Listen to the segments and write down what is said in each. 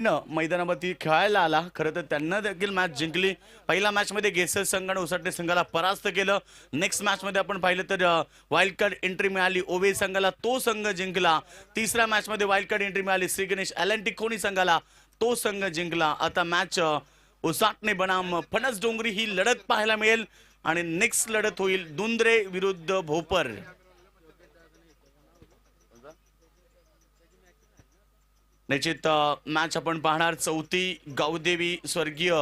मैदानावरती खेळायला आला. खरं तर त्यांना देखील मॅच जिंकली. पहिल्या मॅच मध्ये गेसर संघ आणि उसाटणे संघाला परास्त केलं. नेक्स्ट मॅच मध्ये आपण पाहिलं तर वाईल्ड कार्ड एंट्री मिळाली ओवे संघाला, तो संघ जिंकला. तिसऱ्या मॅच मध्ये वाईल्ड कार्ड एंट्री मिळाली श्री गणेश एलएनटी कोणी संघाला, तो संघ जिंकला. आता मॅच उसाटणे बनाम फणस डोंगरी ही लढत पाहायला मिळेल आणि नेक्स्ट लढत होईल दुंद्रे विरुद्ध भोपर. निश्चित मॅच आपण पाहणार. चौथी गावदेवी स्वर्गीय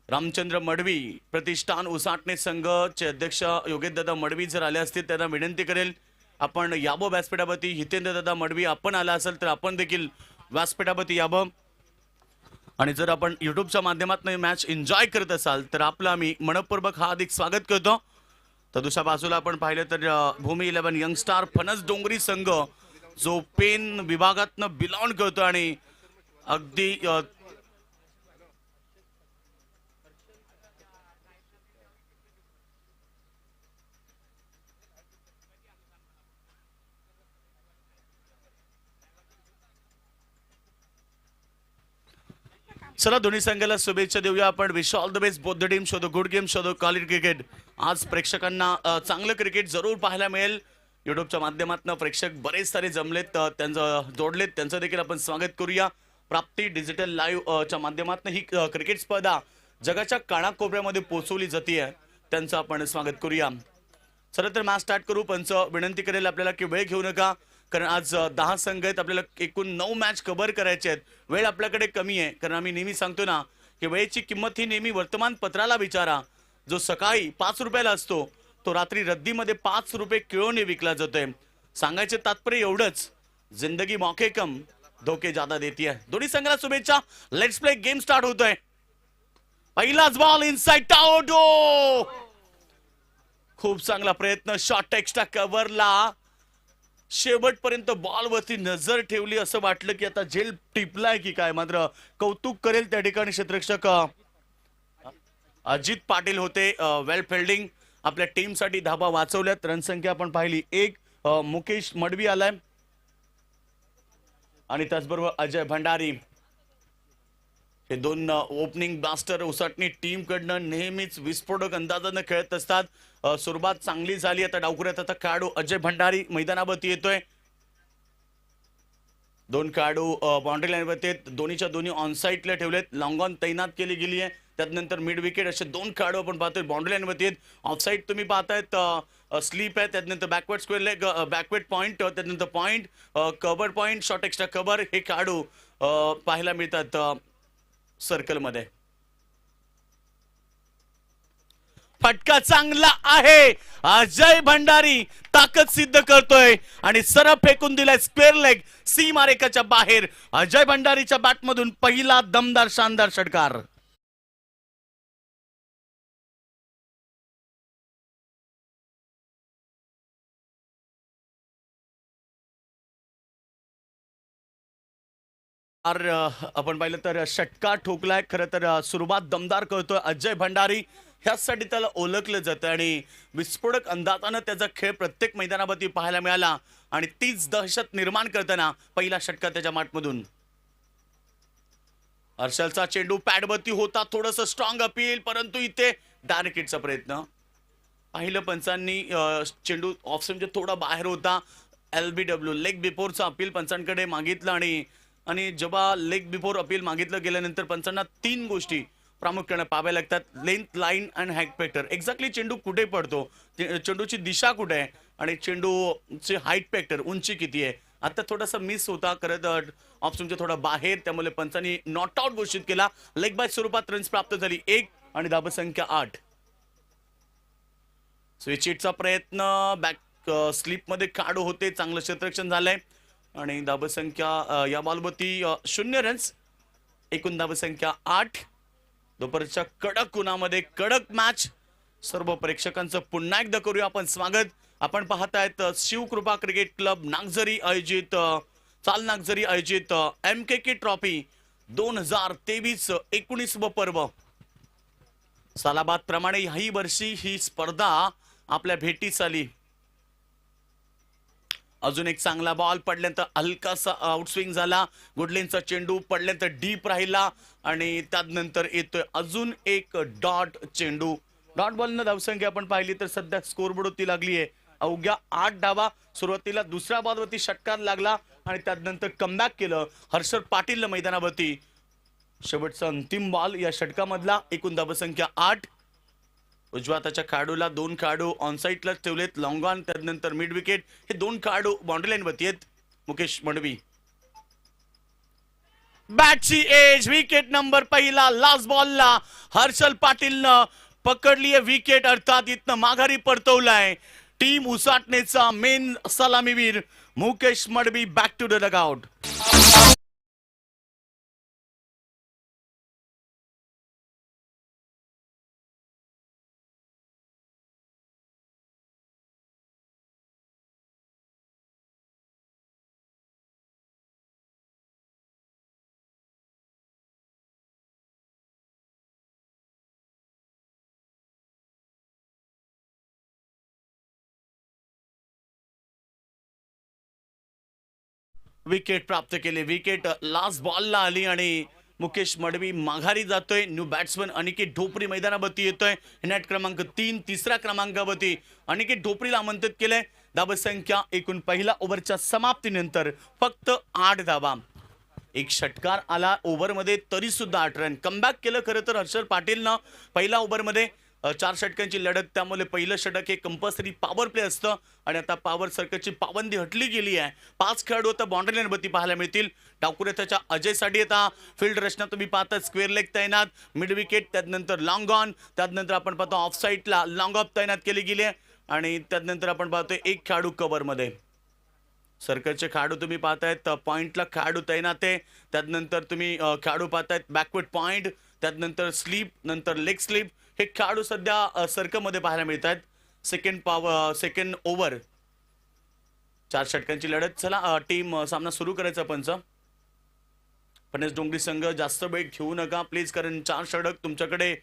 रामचंद्र मडवी प्रतिष्ठान उसाटणे संघचे अध्यक्ष योगेशदादा मडवी जर आले असतील त्यांना विनंती करेल आपण यावं व्यासपीठावरती. हितेंद्रदादा मडवी आपण आला असेल तर आपण देखील व्यासपीठावरती यावं. आणि जर आपण युट्यूबच्या माध्यमातून मॅच एन्जॉय करत असाल तर आपलं आम्ही मनपूर्वक हार्दिक स्वागत करतो. तर दुसऱ्या बाजूला आपण पाहिलं तर भूमी 11 यंगस्टार फणस डोंगरी संघ जो पेन विभागातनं बिलॉंग करतो आणि अगदी चला दोन्ही संघाला शुभेच्छा देऊया आपण. Wish all the best both the team. Show the good game, show the quality cricket. आज प्रेक्षकांना चांगलं क्रिकेट जरूर पाहायला मिळेल. युट्यूबच्या माध्यमातून प्रेक्षक बरेच सारे जमलेत, त्यांचं जोडलेत, त्यांचं देखील आपण स्वागत करूया. प्राप्ती डिजिटल लाईव्ह च्या माध्यमातून ही क्रिकेट स्पर्धा जगाच्या कानाकोपऱ्यामध्ये पोहोचवली जाते, त्यांचं आपण स्वागत करूया. चला तर मॅच स्टार्ट करू. पंच विनंती करेल आपल्याला की वेळ घेऊ नका, कारण आज 10 संघ आहेत, आपल्याला एकूण 9 मॅच कव्हर करायचे आहेत. वेळ आपल्याकडे कमी आहे, कारण आम्ही नेहमी सांगतो ना की वेळेची किंमत ही नेहमी वर्तमानपत्राला विचारा. जो सकाळी 5 रुपयाला असतो तो रात्री रद्दीमध्ये 5 रुपये किलोने विकला जातोय. सांगायचे तात्पर्य एवढंच, जिंदगी मौके कम धोके ज्यादा देती है. दोन्ही संघाला शुभेच्छा. Let's play. गेम स्टार्ट होतोय. पहिलाच बॉल इनसाइड आउट. खूप चांगला प्रयत्न. शॉट एक्स्ट्रा कव्हरला शेवटपर्यंत बॉलवरती नजर ठेवली. असं वाटलं की आता झेल टिपलाय की काय, मात्र कौतुक करेल त्या ठिकाणी क्षेत्ररक्षक अजित पाटील होते. Well fielding. आपल्या टीमसाठी धाबा वाचवल्यात. रणसंख्या आपण पाहिली 1. मुकेश मडवी आलाय आणि त्याचबरोबर अजय भंडारी. हे दोन ओपनिंग ब्लास्टर उसाटणी टीम कडनं नेहमीच विस्फोटक अंदाजानं खेळत असतात. सुरुवात चांगली झाली. आता डावकुऱ्यात आता खेळाडू अजय भंडारी मैदानावरती येतोय. दोन खेळाडू बाउंड्री लाईनवरती आहेत. दोन्हीच्या दोन्ही ऑन साईडला ठेवलेत. लॉंग ऑन तैनात केली गेली आहे. त्यानंतर मिड विकेट असे दोन खेळाडू आपण पाहतोय बाउंड्री लाईनवरती आहेत. ऑफ साईड तुम्ही पाहतायत स्लीप आहे. त्यानंतर backward square leg, backward point, त्यानंतर point, cover point, short extra cover हे खेळाडू पाहायला मिळतात सर्कल मध्ये. फटका चांगला आहे. अजय भंडारी ताकद सिद्ध करतोय आणि सरळ फेकून दिलाय स्क्वेअर लेग सीमारेखाच्या बाहेर. अजय भंडारीच्या बॅटमधून पहिला दमदार शानदार षटकार. आपण पाहिलं तर षटकार ठोकलाय. खरं तर सुरुवात दमदार करतोय अजय भंडारी. ह्यासाठी त्याला ओळखलं जातं आणि विस्फोटक अंदाजानं त्याचा खेळ प्रत्येक मैदानावरती पाहायला मिळाला आणि तीच दहशत निर्माण करताना पहिला षटकार त्याच्या माठमधून. हर्षलचा चेंडू पॅडवरती होता. थोडंसं स्ट्रॉंग अपील, परंतु इथे डायरेक्ट हिटचा प्रयत्न. पाहिलं पंचांनी चेंडू ऑफ स्टंपच्या थोडा बाहेर होता. LBW लेग बिफोरचा अपील पंचांकडे मागितलं आणि जेव्हा लेग बिफोर अपील मागितलं गेल्यानंतर पंचांना 3 गोष्टी प्रामुख्याने पाहाव्या लागतात. लेंथ, लाईन आणि हाईट फॅक्टर. एक्झॅक्टली चेंडू कुठे पडतो, चेंडूची दिशा कुठे आहे आणि चेंडूची हाईट फॅक्टर, उंची किती आहे. आता थोडासा मिस होता करत ऑफ स्टंपच्या थोडा बाहेर, त्यामुळे पंचांनी नॉट आउट घोषित केला. लेग बाय स्वरूपात रन्स प्राप्त झाली 1 आणि धाबसंख्या 8. स्विच हिटचा प्रयत्न बॅक स्लिप मध्ये काढू होते. चांगलं क्षेत्ररक्षण झालंय आणि धाबसंख्या या बॉलवरती 0 रन्स. एकूण धाबसंख्या 8. दुपारच्या कडक उन्हामध्ये कडक मॅच. सर्व प्रेक्षकांचं पुन्हा एकदा करूया आपण स्वागत. आपण पाहतायत शिवकृपा क्रिकेट क्लब नागझरी आयोजित चाल नागझरी आयोजित MKK ट्रॉफी 2023-19 पर्व. सालाबाद प्रमाणे याही वर्षी ही स्पर्धा आपल्या भेटीस आली. अजून एक चांगला बॉल पडल्यानंतर हलकासा आउटस्विंग झाला. गुडलिनचा चेंडू पडल्यानंतर डीप राहिला आणि त्यानंतर येतोय अजून एक डॉट चेंडू. डॉट बॉलनं धावसंख्या आपण पाहिली तर सध्या स्कोरबोर्डवरती लागली आहे अवघ्या 8 धावा. सुरुवातीला दुसऱ्या बॉलवरती षटकार लागला आणि त्यानंतर कमबॅक केलं हर्षद पाटील मैदानावरती. शेवटचा अंतिम बॉल या षटकामधला. एकूण धावसंख्या 8. उजव्या हाताच्या खेळाडूला 2 खेळाडू ऑनसाईटला ठेवलेत. लॉंग ऑन त्यानंतर मिड विकेट हे 2 खेळाडू बाउंड्री लाईन वरती आहेत. मुकेश मडवी बॅटची एज विकेट नंबर पहिला. लास्ट बॉलला हर्षल पाटीलनं पकडली आहे विकेट. अर्थात इथनं माघारी परतवलाय टीम उसाटणेचा मेन सलामीवीर Mukesh Madvi. Back to the dugout. Wicket प्राप्त केले. विकेट लास्ट बॉलला आली आणि मुकेश मडवी माघारी जातोय. न्यू बॅट्समन अनिकेत ढोपरी मैदानावरती येतोय. नेट क्रमांक 3 तिसऱ्या क्रमांकावरती अनिकेत ढोपरीला आमंत्रित केलंय. धावसंख्या एकूण पहिल्या ओव्हरच्या समाप्तीनंतर फक्त 8 धावा. एक षटकार आला ओव्हरमध्ये तरी सुद्धा 8 रन. कमबॅक केलं खरं तर हर्षद पाटीलनं पहिल्या ओव्हरमध्ये 4 षटकांची लढत. त्यामुळे पहिलं षटक हे कंपल्सरी पॉवर प्ले असतं आणि आता पॉवर सर्कलची पाबंदी हटली गेली आहे. 5 खेळाडू आता बाउंड्री लाईनवरती पाहायला मिळतील. डावकुरेत्याच्या अजयसाठी आता फील्ड रचना तुम्ही पाहता. स्क्वेअर लेग तैनात, मिड विकेट, त्यानंतर लॉंग ऑन, त्यानंतर आपण पाहतो ऑफ साईडला लॉंग ऑफ तैनात केली गेली आहे आणि त्यानंतर आपण पाहतोय एक खेळाडू कव्हरमध्ये. सर्कलचे खेळाडू तुम्ही पाहतायत. पॉइंटला खेळाडू तैनात आहे. त्यानंतर तुम्ही खेळाडू पाहतायत बॅकवर्ड पॉइंट, त्यानंतर स्लीप, नंतर लेग स्लीप. हे खेळाडू सध्या सर्कलमध्ये पाहायला मिळत आहेत. सेकंड ओव्हर 4 षटकांची लढत. चला टीम सामना सुरू करायचा. पणस डोंगरी संघ जास्त वेळ घेऊ नका प्लीज, कारण 4 षटक तुमच्याकडे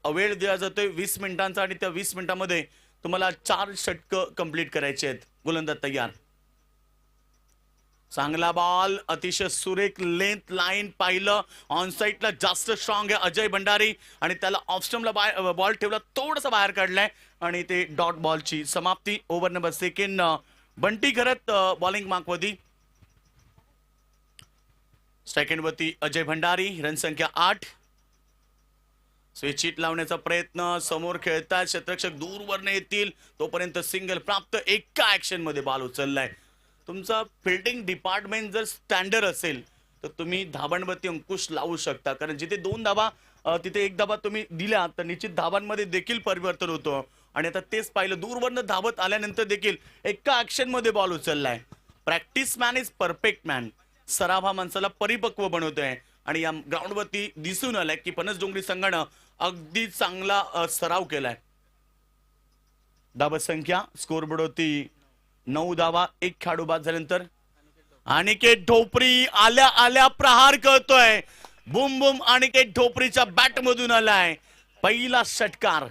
वेळ दिला जातोय 20 मिनिटांचा आणि त्या 20 मिनिटांमध्ये तुम्हाला 4 षटकं कंप्लीट करायचे आहेत. गोलंदाज तयार. चांगला बॉल, अतिशय सुरेख लेंथ लाईन पाहिलं. ऑन साईडला जास्त स्ट्रॉंग आहे अजय भंडारी आणि त्याला ऑफ स्टंपला बॉल ठेवला, थोडंसं बाहेर काढलाय आणि ते डॉट बॉलची समाप्ती. Over number second. बंटी करत बॉलिंग मार्कवरती. सेकंडवरती अजय भंडारी. रनसंख्या 8. स्विच हिट लावण्याचा प्रयत्न. समोर खेळतात क्षेत्ररक्षक दूरवरनं येतील तोपर्यंत सिंगल प्राप्त. एका ऍक्शन मध्ये बॉल उचललाय. तुमचा फिल्डिंग डिपार्टमेंट जर स्टँडर्ड असेल तर तुम्ही धाबांवरती अंकुश लावू शकता, कारण जिथे 2 धाबा तिथे 1 धाबा तुम्ही दिल्या तर निश्चित धाबांमध्ये देखील परिवर्तन होतं. आणि आता तेच पाहिलं, दूरवरनं धावत आल्यानंतर देखील एका ऍक्शन मध्ये बॉल उचललाय. Practice man is perfect man. सराव हा माणसाला परिपक्व बनवतोय आणि या ग्राउंडवरती दिसून आलाय की पणस डोंगरी संघानं अगदी चांगला सराव केलाय. धावसंख्या स्कोरबोर्डवरती 9 धावा. 1 खेळाडू बाद झाल्यानंतर अनिकेत ढोपरी आल्या आल्या प्रहार करतोय. बुम बुम अनिकेत ढोपरीच्या बॅट मधून आलाय पहिला षटकार.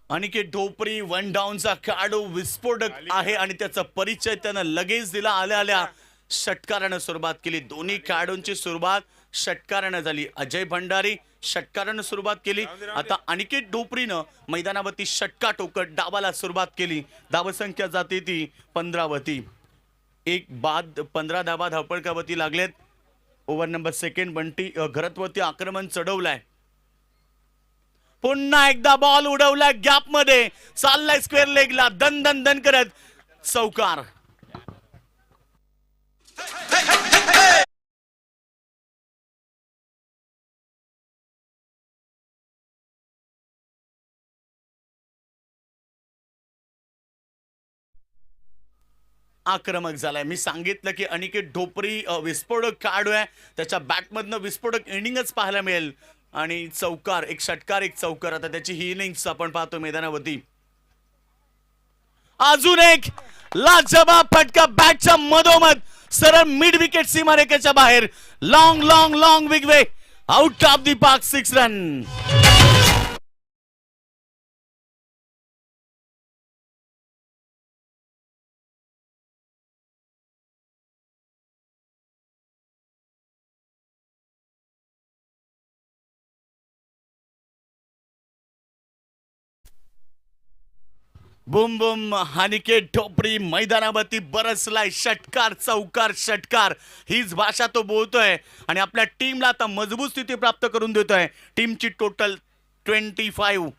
अनिकेत ढोपरी 1 डाऊनचा खेळाडू विस्फोटक आहे आणि त्याचा परिचय त्यानं लगेच दिला. आल्या आल्या षटकारानं सुरुवात केली. दोन्ही खेळाडूंची सुरुवात षटकारानं झाली. अजय भंडारी षटकारानं सुरुवात केली. आता अनिकेत ढोपरीनं मैदानावरती षटका टोकत डावाला सुरुवात केली. धावसंख्या जाते ती 15 वरती. 1 बाद 15 धावा धावपळकावरती लागलेत. Over number second. बंटी घरतवरती आक्रमण चढवलंय. पुन्हा एकदा बॉल उडवला गॅप मध्ये, चाललाय स्क्वेअर लेगला दन दन दन करत चौकार. आक्रमक झालाय. मी सांगितलं की अनिकेत ढोपरी विस्फोटक खेळाडू आहे. त्याच्या बॅटमधनं विस्फोटक इनिंगच पाहायला मिळेल. आणि चौकार, एक षटकार एक चौकार. आता त्याची ही इनिंग्स आपण पाहतो मैदानावरती. अजून एक लाजवाब फटका बॅटच्या मधोमध सरळ मिड विकेट सीमारेषेच्या बाहेर. Long long long big way out of the park. 6 run. Boom boom. Aniket ढोपरी मैदानावरती बरसलाय. षटकार चौकार षटकार हीच भाषा तो बोलतोय आणि आपल्या टीमला आता मजबूत स्थिती प्राप्त करून देतोय. टीमची टोटल 25.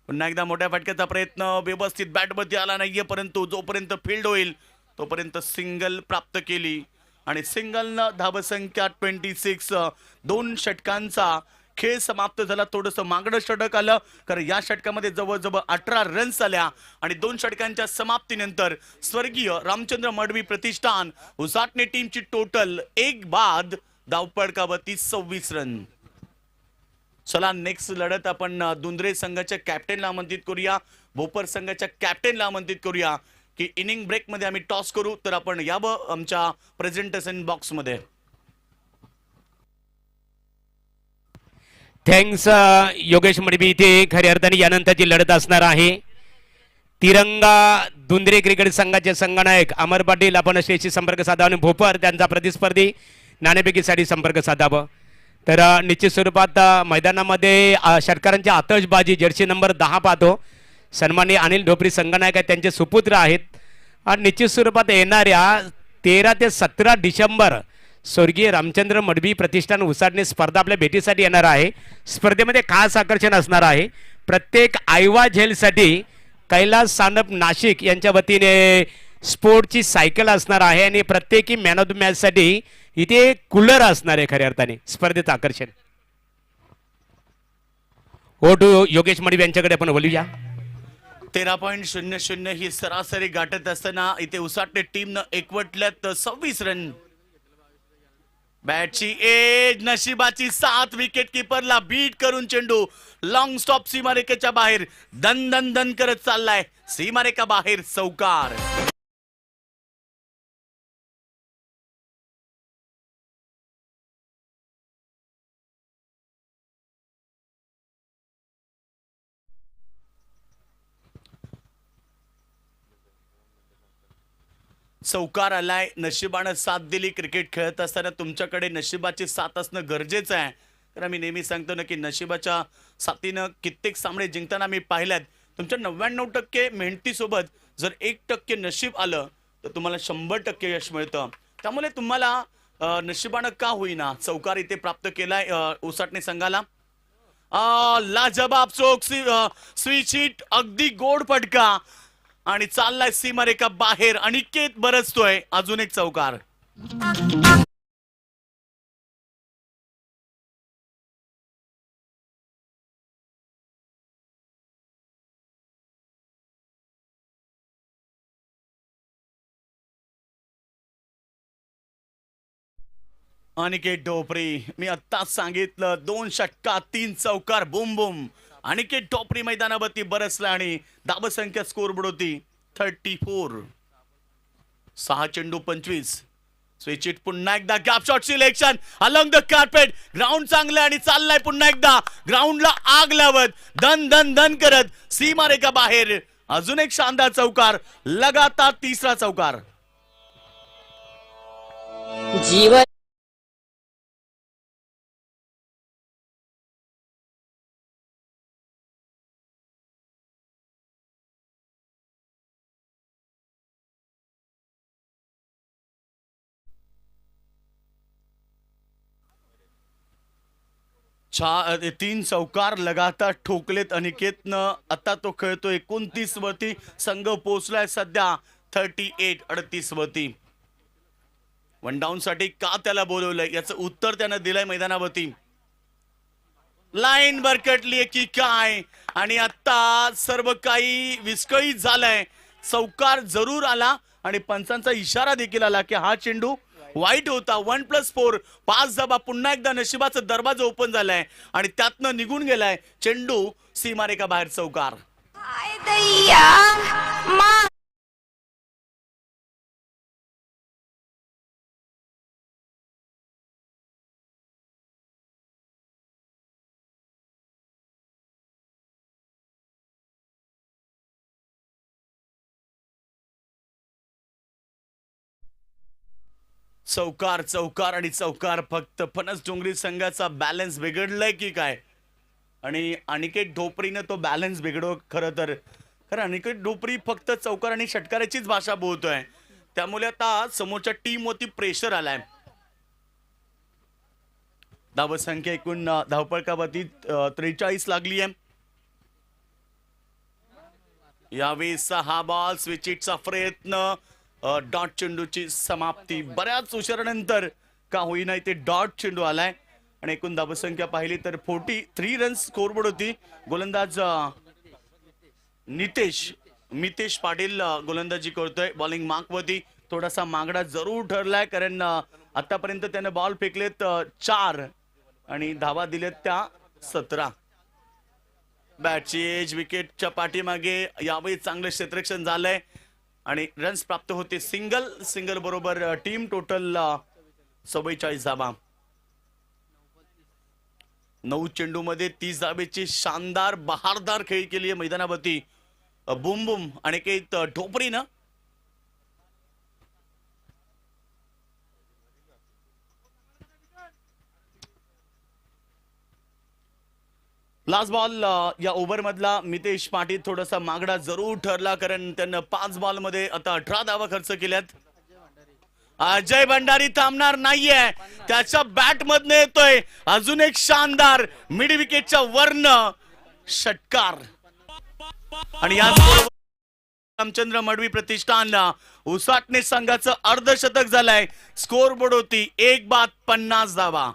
पुन्हा एकदा मोठ्या फटक्याचा प्रयत्न व्यवस्थित बॅटवरती आला नाहीये, परंतु जोपर्यंत फील्ड होईल तोपर्यंत सिंगल प्राप्त केली आणि सिंगलनं धावसंख्या 26. 2 षटकांचा खेळ समाप्त झाला. थोडंसं मागणं षटक आलं कारण या षटकामध्ये जवळजवळ 18 रन्स आल्या आणि 2 षटकांच्या समाप्तीनंतर स्वर्गीय रामचंद्र मडवी प्रतिष्ठान उसाटणे टीमची टोटल एक बाद धावपडकावरती 26 रन. चला नेक्स्ट लढत आपण दुंद्रे संघाच्या कॅप्टनला आमंत्रित करूया, भोपर संघाच्या कॅप्टनला आमंत्रित करूया की इनिंग ब्रेक मध्ये आम्ही टॉस करू. तर आपण यावं आमच्या प्रेझेंटेशन बॉक्स मध्ये. थँक्स योगेश मडवी. इथे खऱ्या अर्थाने यानंतरची लढत असणार आहे. तिरंगा दुंद्रे क्रिकेट संघाचे संघनायक अमर पाटील आपण शेशी संपर्क साधावा आणि भोपर त्यांचा प्रतिस्पर्धी नाणेफेकीसाठी संपर्क साधावा. तर निश्चित स्वरूपात मैदानामध्ये षटकारांची आतषबाजी जर्सी नंबर 10 पाहतो. सन्माननीय अनिल ढोपरी संघनायक आहेत, त्यांचे सुपुत्र आहेत. आणि निश्चित स्वरूपात येणाऱ्या 13 ते 17 डिसेंबर स्वर्गीय रामचंद्र मडवी प्रतिष्ठान उसाटणे स्पर्धा आपल्या भेटीसाठी येणार आहे. स्पर्धेमध्ये खास आकर्षण असणार आहे. प्रत्येक आयवा झेलसाठी कैलास सानप नाशिक यांच्या वतीने स्पोर्टची सायकल असणार आहे आणि प्रत्येकी मॅन ऑफ द मॅच साठी इथे कूलर असणार आहे. खऱ्या अर्थाने स्पर्धेचं आकर्षण. ओ टू योगेश मडवी यांच्याकडे आपण बोलूया. 13.00 ही सरासरी गाठत असताना इथे उसाटणे टीमनं एकवटल्यात 26 रन. बॅटची एज, नशिबाची साथ. विकेट किपरला बीट करून चेंडू लॉंग स्टॉप सीमारेषेच्या बाहेर दन दन दन करत चाललाय. सीमारेषा बाहेर चौकार. चौकार आलाय. नशिबानं साथ दिली. क्रिकेट खेळत असताना तुमच्याकडे नशिबाची साथ असणं गरजेचं आहे. तर आम्ही नेहमी सांगतो ना की नशिबाच्या साथीनं कित्येक सामने जिंकताना मी पाहिल्यात. तुमच्या 99% मेहनतीसोबत जर 1% नशीब आलं तर तुम्हाला 100% यश मिळतं. त्यामुळे तुम्हाला नशिबानं का होईना चौकार इथे प्राप्त केलाय उसाटणे संघाला. लाजवाब चोक स्विच हिट, अगदी गोड फटका आणि चाललाय सीमारेषा बाहेर. अनिकेत बरसतोय. अजून एक चौकार. अनिकेत ढोपरी, मी आत्ताच सांगितलं 2 षटका 3 चौकार. बुम बुम. अनिकेत ढोपरी मैदानावरती बरसला आणि धावसंख्या स्कोरबोर्ड होती 34. 6 चेंडू 25. Switch it. पुन्हा एकदा gap shot selection along the carpet. Ground चांगलं आणि चाललाय पुन्हा एकदा ग्राउंडला आग लावत दन दन दन करत सीमारेषा बाहेर. अजून एक शानदार चौकार. लगातार 3रा चौकार. जीवन तीन चौकार लगातार ठोकलेत अनिकेतनं. आता तो खेळतो 29 वरती. संघ पोहोचलाय सध्या 38 38 वरती. वन डाऊन साठी का त्याला बोलवलंय याचं उत्तर त्यानं दिलंय मैदानावरती. लाईन भरकटलीये की काय आणि आता सर्व काही विस्कळीत झालंय. चौकार जरूर आला आणि पंचांचा इशारा देखील आला की हा चेंडू वाईट होता. 1+4 5 धाबा. पुन्हा एकदा नशिबाचा दरवाजा ओपन झालाय आणि त्यातनं निघून गेलाय चेंडू सीमारेखा बाहेर चौकार. हाय दैया मा चौकार चौकार आणि चौकार. फक्त फणस डोंगरी संघाचा बॅलन्स बिघडलाय की काय? आणि अनिकेत ढोपरीनं तो बॅलन्स बिघडव. खरं अनिकेत ढोपरी फक्त चौकार आणि षटकाराचीच भाषा बोलतोय. त्यामुळे आता समोरच्या टीम वरती प्रेशर आलाय. धावसंख्या एकूण धावपळकावरती 43 लागली आहे. यावेळी 6 बॉल स्विचिटचा प्रयत्न. डॉट चेंडूची समाप्ती. बऱ्याच उशिरानंतर का होईना ते डॉट चेंडू आलाय आणि एकूण धावसंख्या पाहिली तर 43 रन्स स्कोरबोर्ड होती. गोलंदाज मितेश पाटील गोलंदाजी करतोय. बॉलिंग मार्कवरती थोडासा मागडा जरूर ठरलाय कारण आतापर्यंत त्याने बॉल फेकलेत 4 आणि धावा दिलेत त्या 17. बॅटची एज विकेटच्या पाठीमागे यावेळी चांगलं क्षेत्ररक्षण झालंय आणि रन्स प्राप्त होते. सिंगल बरोबर टीम टोटल 44 धावा. 9 चेंडूमध्ये 30 धावेची शानदार बहारदार खेळी केली आहे मैदानावरती. Bum boom Aniket ढोपरीनं. Last ball या ओव्हर मधला मितेश पाटील थोडासा मागडा जरूर ठरला कारण त्यानं 5 बॉल मध्ये आता 18 धावा खर्च केल्यात. अजय भंडारी थांबणार नाहीये. त्याच्या बॅट मधनं येतोय अजून एक शानदार मिड विकेटच्या वरन षटकार. आणि या रामचंद्र मडवी प्रतिष्ठान उसाटणे संघाचं अर्धशतक झालंय. स्कोर बोर्ड होती 1 बाद 50 धावा.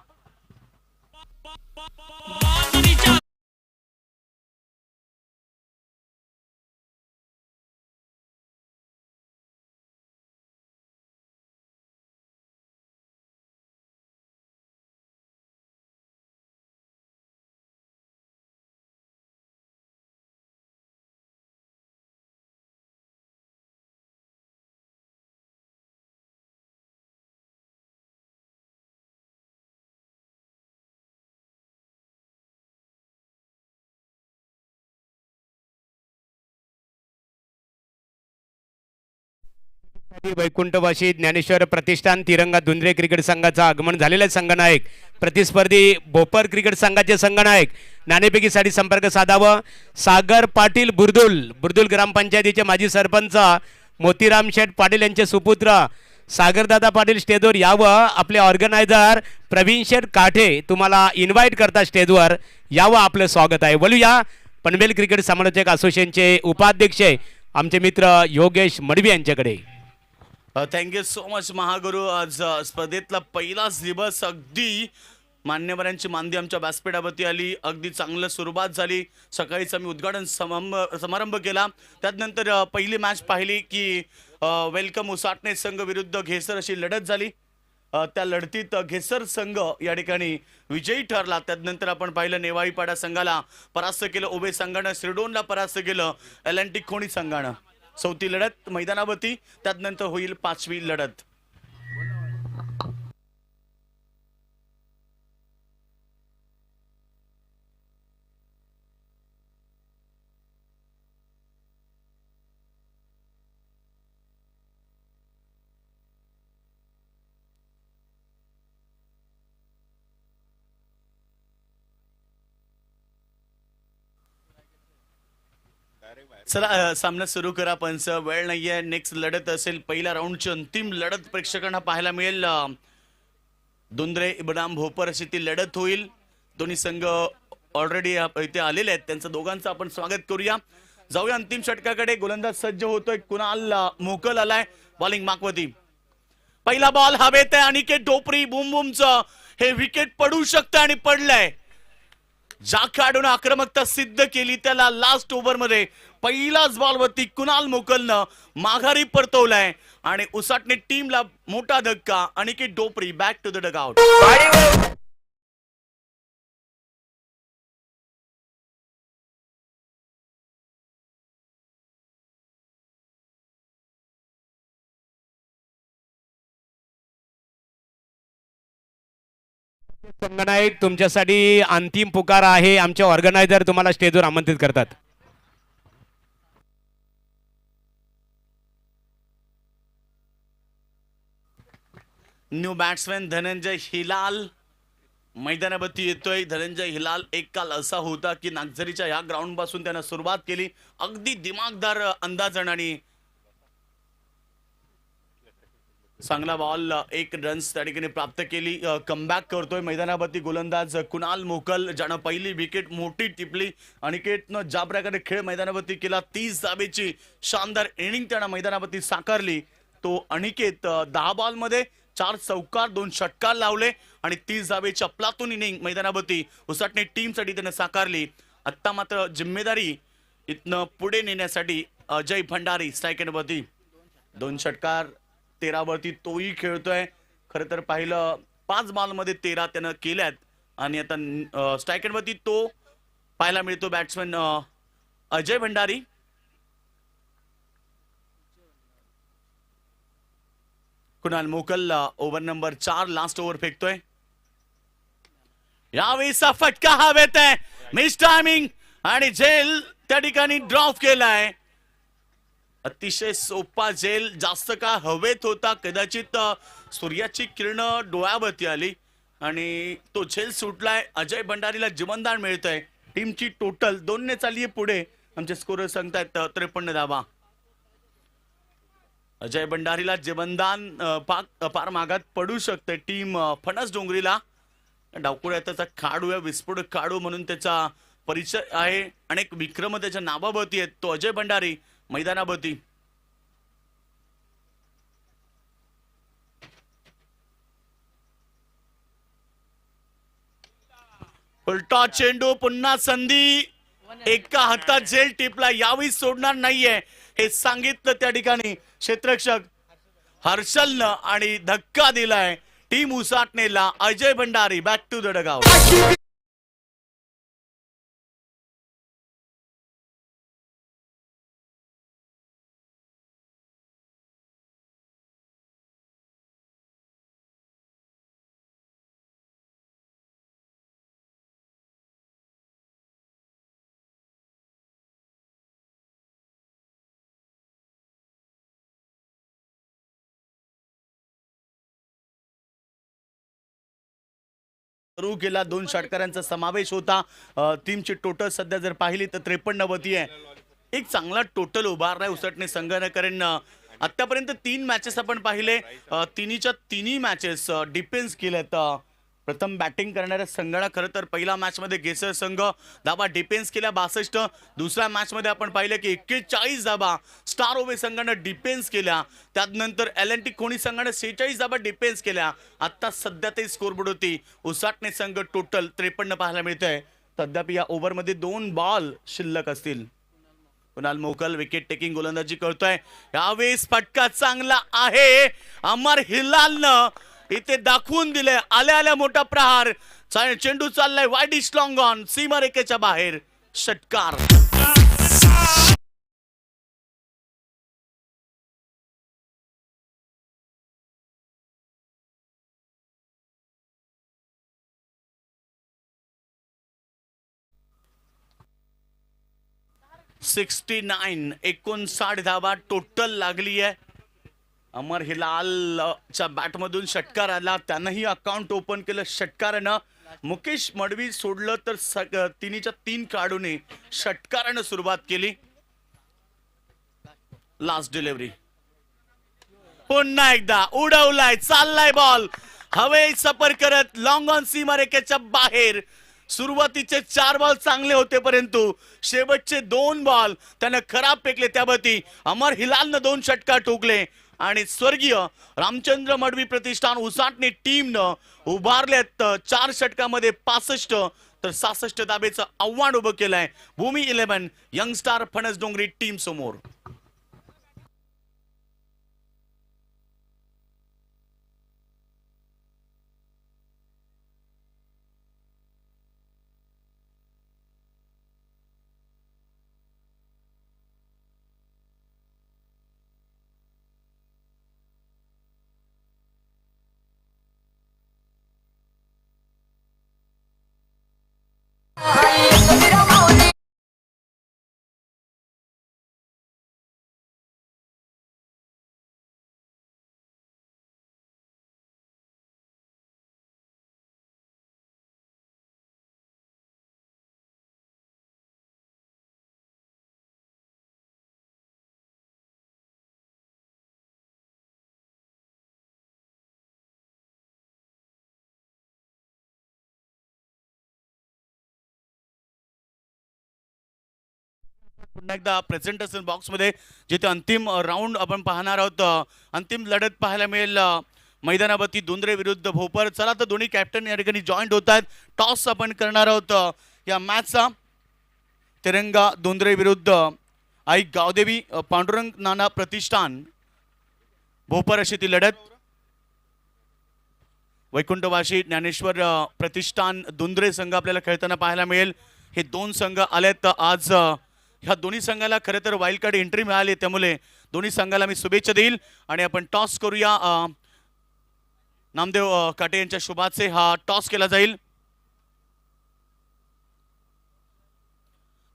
वैकुंठवासी ज्ञानेश्वर प्रतिष्ठान तिरंगा दुंद्रे क्रिकेट संघाचा आगमन झालेला संघनायक प्रतिस्पर्धी भोपर क्रिकेट संघाचे संघनायक नाणेफेकीसाठी संपर्क साधावा. सागर पाटील बुर्दुल ग्रामपंचायतीचे माजी सरपंच मोतीराम शेठ पाटील यांचे सुपुत्र सागरदादा पाटील स्टेजवर यावं. आपले ऑर्गनायझर प्रवीण शेठ काठे तुम्हाला इन्व्हाइट करता स्टेजवर यावं. आपलं स्वागत आहे. बोलूया पनवेल क्रिकेट समालोचक असोसिएशनचे उपाध्यक्ष आमचे मित्र योगेश मडवी यांच्याकडे. Thank you so much Mahaguru. आज स्पर्धेतला पहिलाच दिवस अगदी मान्यवरांची मांदी आमच्या व्यासपीठावरती आली. अगदी चांगलं सुरुवात झाली. सकाळीच आम्ही उद्घाटन समारंभ केला. त्यानंतर पहिली मॅच पाहिली की वेलकम उसाटणे संघ विरुद्ध घेसर अशी लढत झाली. त्या लढतीत घेसर संघ या ठिकाणी विजयी ठरला. त्यानंतर आपण पाहिलं नेवाळीपाडा संघाला परास्त केलं. उभे संघानं श्रीडोनला परास्त केलं. एलएनटी खोणी संघानं. 4थी लढत मैदानावरती. त्यानंतर होईल 5वी लढत. चला सामना सुरू करा. पण वेळ नाहीये. नेक्स्ट लढत असेल पहिल्या राऊंडची अंतिम लढत प्रेक्षकांना पाहायला मिळेल. दुंद्रे इब्राम भोपर अशी ती लढत होईल. दोन्ही संघ ऑलरेडी इथे आलेले आहेत. त्यांचं दोघांचं आपण स्वागत करूया. जाऊया अंतिम षटकाकडे. गोलंदाज सज्ज होतोय. कुणाल मोकल आलाय. बॉलिंग मार्कवरती. पहिला बॉल हवेत आहे. अनिकेत ढोपरी बुमबुमचं हे विकेट पडू शकतं आणि पडलंय. ज्या खेळाडूने आक्रमकता सिद्ध केली त्याला लास्ट ओव्हर मध्ये पहिलाच बॉलवरती कुणाल मोकलनं माघारी परतवलाय आणि उसाटणे टीमला मोठा धक्का. Aniket Dopari back to the dugout. संगनायक तुमच्यासाठी अंतिम पुकार आहे. आमचे ऑर्गनायझर तुम्हाला स्टेजवर आमंत्रित करतात. न्यू बॅट्समॅन धनंजय हिलाल मैदानावरती येतोय. धनंजय हिलाल एक काल असा होता की नागझरीच्या या ग्राउंड पासून त्यानं सुरुवात केली अगदी दिमागदार अंदाजानं आणि चांगला बॉल एक रन्स त्या ठिकाणी प्राप्त केली. कमबॅक करतोय मैदानावरती गोलंदाज कुणाल मोकल ज्यानं पहिली विकेट मोठी टिपली. अनिकेतनं ज्या प्रकारे खेळ मैदानावरती केला 30 धावेची शानदार इनिंग त्यानं मैदानावरती साकारली. तो अनिकेत 10 बॉलमध्ये 4 चौकार 2 षटकार लावले आणि 30 धावेची अफलातून इनिंग मैदानावरती उसाटणे टीमसाठी त्यानं साकारली. आत्ता मात्र जिम्मेदारी इथनं पुढे नेण्यासाठी अजय भंडारी स्ट्रायकेटवरती 2 षटकार 13 वरती तोही खेळतोय. खरं तर पाहिलं 5 बॉलमध्ये 13 त्यानं केल्यात आणि आता स्ट्रायकेटवरती तो पाहायला मिळतो बॅट्समन अजय भंडारी. कुणाल मोकल ओव्हर नंबर 4 लास्ट ओव्हर फेकतोय. यावेळीचा फटका हवेत आहे. मिस टायमिंग आणि झेल त्या ठिकाणी ड्रॉप केलाय. अतिशय सोपा झेल जास्त का हवेत होता. कदाचित सूर्याची किरण डोळ्यावरती आली आणि तो झेल सुटलाय. अजय भंडारीला जीवनदान मिळतंय. टीमची टोटल 2 ने चालली आहे पुढे. आमचे स्कोरर सांगतायत 53 धावा. अजय भंडारीला जीवनदान फार मागात पडू शकते. टीम फणस डोंगरीला डावकुळ्याचा खेळाडू आहे. विस्फोटक खेळाडू म्हणून त्याचा परिचय आहे. अनेक विक्रम त्याच्या नावावरती आहेत. तो अजय भंडारी मैदानावरती उलटा चेंडू पुन्हा संधी. एका हातात झेल टिपला. यावेळी सोडणार नाहीये हे सांगितलं त्या ठिकाणी क्षेत्ररक्षक हर्षलनं आणि धक्का दिलाय टीम उसाटणेला. Ajay Bhandari back to the dugout. सुरू केला. 2 षटकारांचा समावेश होता. टीमची टोटल सध्या जर पाहिली तर 53 वरती आहे. एक चांगला टोटल उभारलाय उसाटणे संघानं. कारण आतापर्यंत 3 मॅचेस आपण पाहिले. तिन्हीच्या तिन्ही मॅचेस डिफेन्स केल्यात. प्रथम बॅटिंग करणाऱ्या संघाला खरं तर पहिला मॅच मध्ये गेसर संघ धाबा डिफेन्स केल्या 62. दुसऱ्या मॅच मध्ये आपण पाहिलं की 41 धाबा स्टार ओवे संघानं डिफेन्स केल्या. त्यानंतर एल&टी कोणी संघानं 46 धाबा डिफेन्स केल्या. आता सध्या ते स्कोरबोर्ड होती. उसाटणे संघ टोटल 53 पाहायला मिळतंय. सध्या या ओव्हर मध्ये 2 बॉल शिल्लक असतील. कुणाल मोकल विकेट टेकिंग गोलंदाजी करतोय. यावेळेस फटका चांगला आहे. अमर हिलालनं इथे दाखवून दिले. आल्या आल्या मोठा प्रहार. चेंडू चाललाय वाईड लॉंग ऑन सीमारेखेच्या बाहेर. षटकार. $69 59 धावा टोटल लागली आहे. अमर हिलालच्या बॅटमधून षटकार आला. त्यानंही अकाउंट ओपन केलं षटकारानं. मुकेश मडवी सोडलं तर तिन्हीच्या 3 खेळाडूंनी षटकारानं सुरुवात केली. लास्ट डिलिव्हरी पुन्हा एकदा उडवलाय. चाललाय बॉल हवे सफर करत लॉंग ऑन सीमारेखेच्या बाहेर. सुरुवातीचे 4 बॉल चांगले होते परंतु शेवटचे 2 बॉल त्यानं खराब फेकले. त्यावरती अमर हिलालनं 2 षटकार ठोकले आणि स्वर्गीय रामचंद्र मडवी प्रतिष्ठान उसाटणे टीमनं उभारल्यात 4 षटकामध्ये 65 तर 66 धाबेचं आव्हान उभं केलंय भूमी 11 यंगस्टार फणस डोंगरी टीम समोर. पुन्हा एकदा प्रेझेंटेशन बॉक्स मध्ये जिथे अंतिम राऊंड आपण पाहणार आहोत, अंतिम लढत पाहायला मिळेल मैदानावरती दुंद्रे विरुद्ध भोपर. चला तर दोन्ही कॅप्टन या ठिकाणी जॉईंट होत आहेत. टॉस आपण करणार आहोत या मॅचचा. तिरंगा दुंद्रे विरुद्ध आई गावदेवी पांडुरंग नाना प्रतिष्ठान भोपर अशी ती लढत. वैकुंठवासी ज्ञानेश्वर प्रतिष्ठान दुंद्रे संघ आपल्याला खेळताना पाहायला मिळेल. हे दोन संघ आलेत आज. ह्या दोन्ही संघाला खरं तर वाईल्ड कार्ड एंट्री मिळाली, त्यामुळे दोन्ही संघाला मी शुभेच्छा देईल. आणि आपण टॉस करूया. नामदेव काटे यांच्या शुभाचे हा टॉस केला जाईल.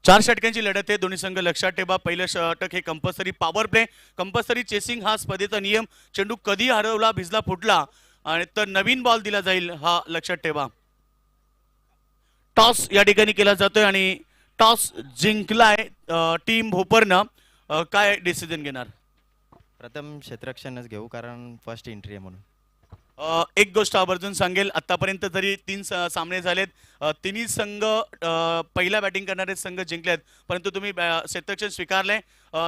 4 षटकांची लढत आहे. दोन्ही संघ लक्षात ठेवा. पहिलं षटक हे compulsory power play, compulsory chasing हा स्पर्धेचा नियम. चेंडू कधी हरवला, भिजला, फुटला आणि तर नवीन बॉल दिला जाईल हा लक्षात ठेवा. टॉस या ठिकाणी केला जातोय आणि टॉस जिंकलाय टीम भोपरनं. काय डिसिजन घेणार? प्रथम क्षेत्ररक्षणच घेऊ, कारण फर्स्ट एंट्री आहे म्हणून. एक गोष्ट आवर्जून सांगेल, आतापर्यंत जरी 3 सामने झालेत, तिन्ही संघ पहिला बॅटिंग करणारे संघ जिंकलेत, परंतु तुम्ही क्षेत्ररक्षण स्वीकारलंय.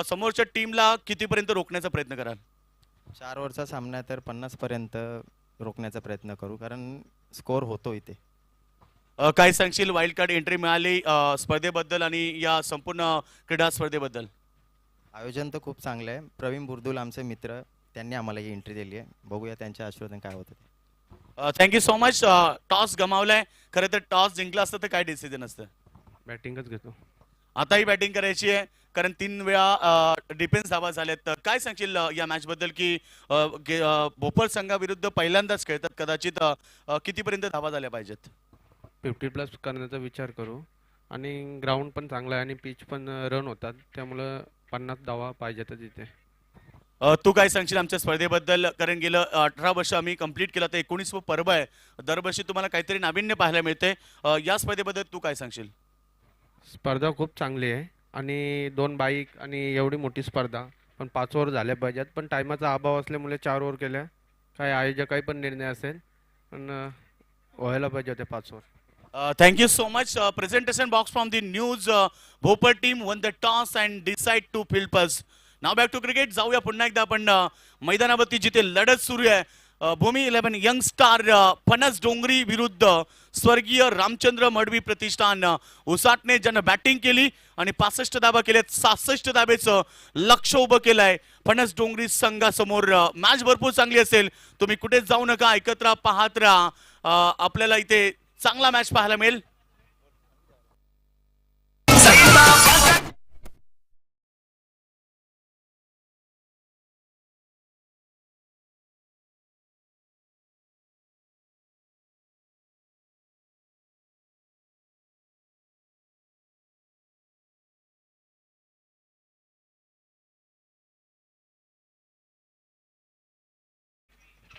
समोरच्या टीमला कितीपर्यंत रोखण्याचा प्रयत्न कराल? 4 ओव्हरचा सामना तर 50 पर्यंत रोखण्याचा प्रयत्न करू, कारण स्कोर होतो इथे. काय सांगशील वाईल्ड कार्ड एंट्री मिळाली स्पर्धेबद्दल आणि या संपूर्ण क्रीडा स्पर्धेबद्दल? आयोजन तर खूप चांगलं आहे. प्रवीण बुर्दुल आमचे मित्र, त्यांनी आम्हाला ही एंट्री दिली आहे. बघूया त्यांच्या आशीर्वादाने काय होतं ते. Thank you so much. टॉस गमावलाय. खरं तर टॉस जिंकला असतं तर काय डिसिजन असतं? बॅटिंगच घेतो. आताही बॅटिंग करायची आहे, कारण 3 वेळा डिफेन्स धावा झाल्यात. तर काय सांगशील या मॅच बद्दल की भोपर संघाविरुद्ध पहिल्यांदाच खेळतात, कदाचित कितीपर्यंत धावा झाल्या पाहिजेत? 50+ करण्याचा विचार करू. आणि ग्राउंड पण चांगला आहे आणि पिच पण रन होतात, त्यामुळं 50 धावा पाहिजेतच इथे. तू काय सांगशील आमच्या स्पर्धेबद्दल? कारण गेलं 18 वर्ष आम्ही कंप्लीट केलं, तर 19वं पर्व आहे. दरवर्षी तुम्हाला काहीतरी नाविन्य पाहायला मिळते. या स्पर्धेबद्दल तू काय सांगशील? स्पर्धा खूप चांगली आहे आणि 2 बाईक आणि एवढी मोठी स्पर्धा, पण 5 ओव्हर झाल्या पाहिजेत. पण टायमाचा अभाव असल्यामुळे 4 ओव्हर केल्या. काय आयोजकाही पण निर्णय असेल, पण व्हायला पाहिजे होते 5 over. Thank you so much. Presentation box from the news. Bhopar team won the toss and decide to field pass. Now back to cricket. जाऊया पुन्हा एकदा आपण मैदानावरती जिथे लढत सुरू आहे. भूमी 11 यंग स्टार फणस डोंगरी विरुद्ध स्वर्गीय रामचंद्र मडवी प्रतिष्ठान उसाटणे, ज्यानं बॅटिंग केली आणि 65 धाबा केल्यात. 66 धाबेचं लक्ष उभं केलंय फणस डोंगरी संघासमोर. मॅच भरपूर चांगली असेल. तुम्ही कुठेच जाऊ नका, ऐकत राहा, पाहत राहा. आपल्याला इथे चांगला मॅच पाहायला मिळेल.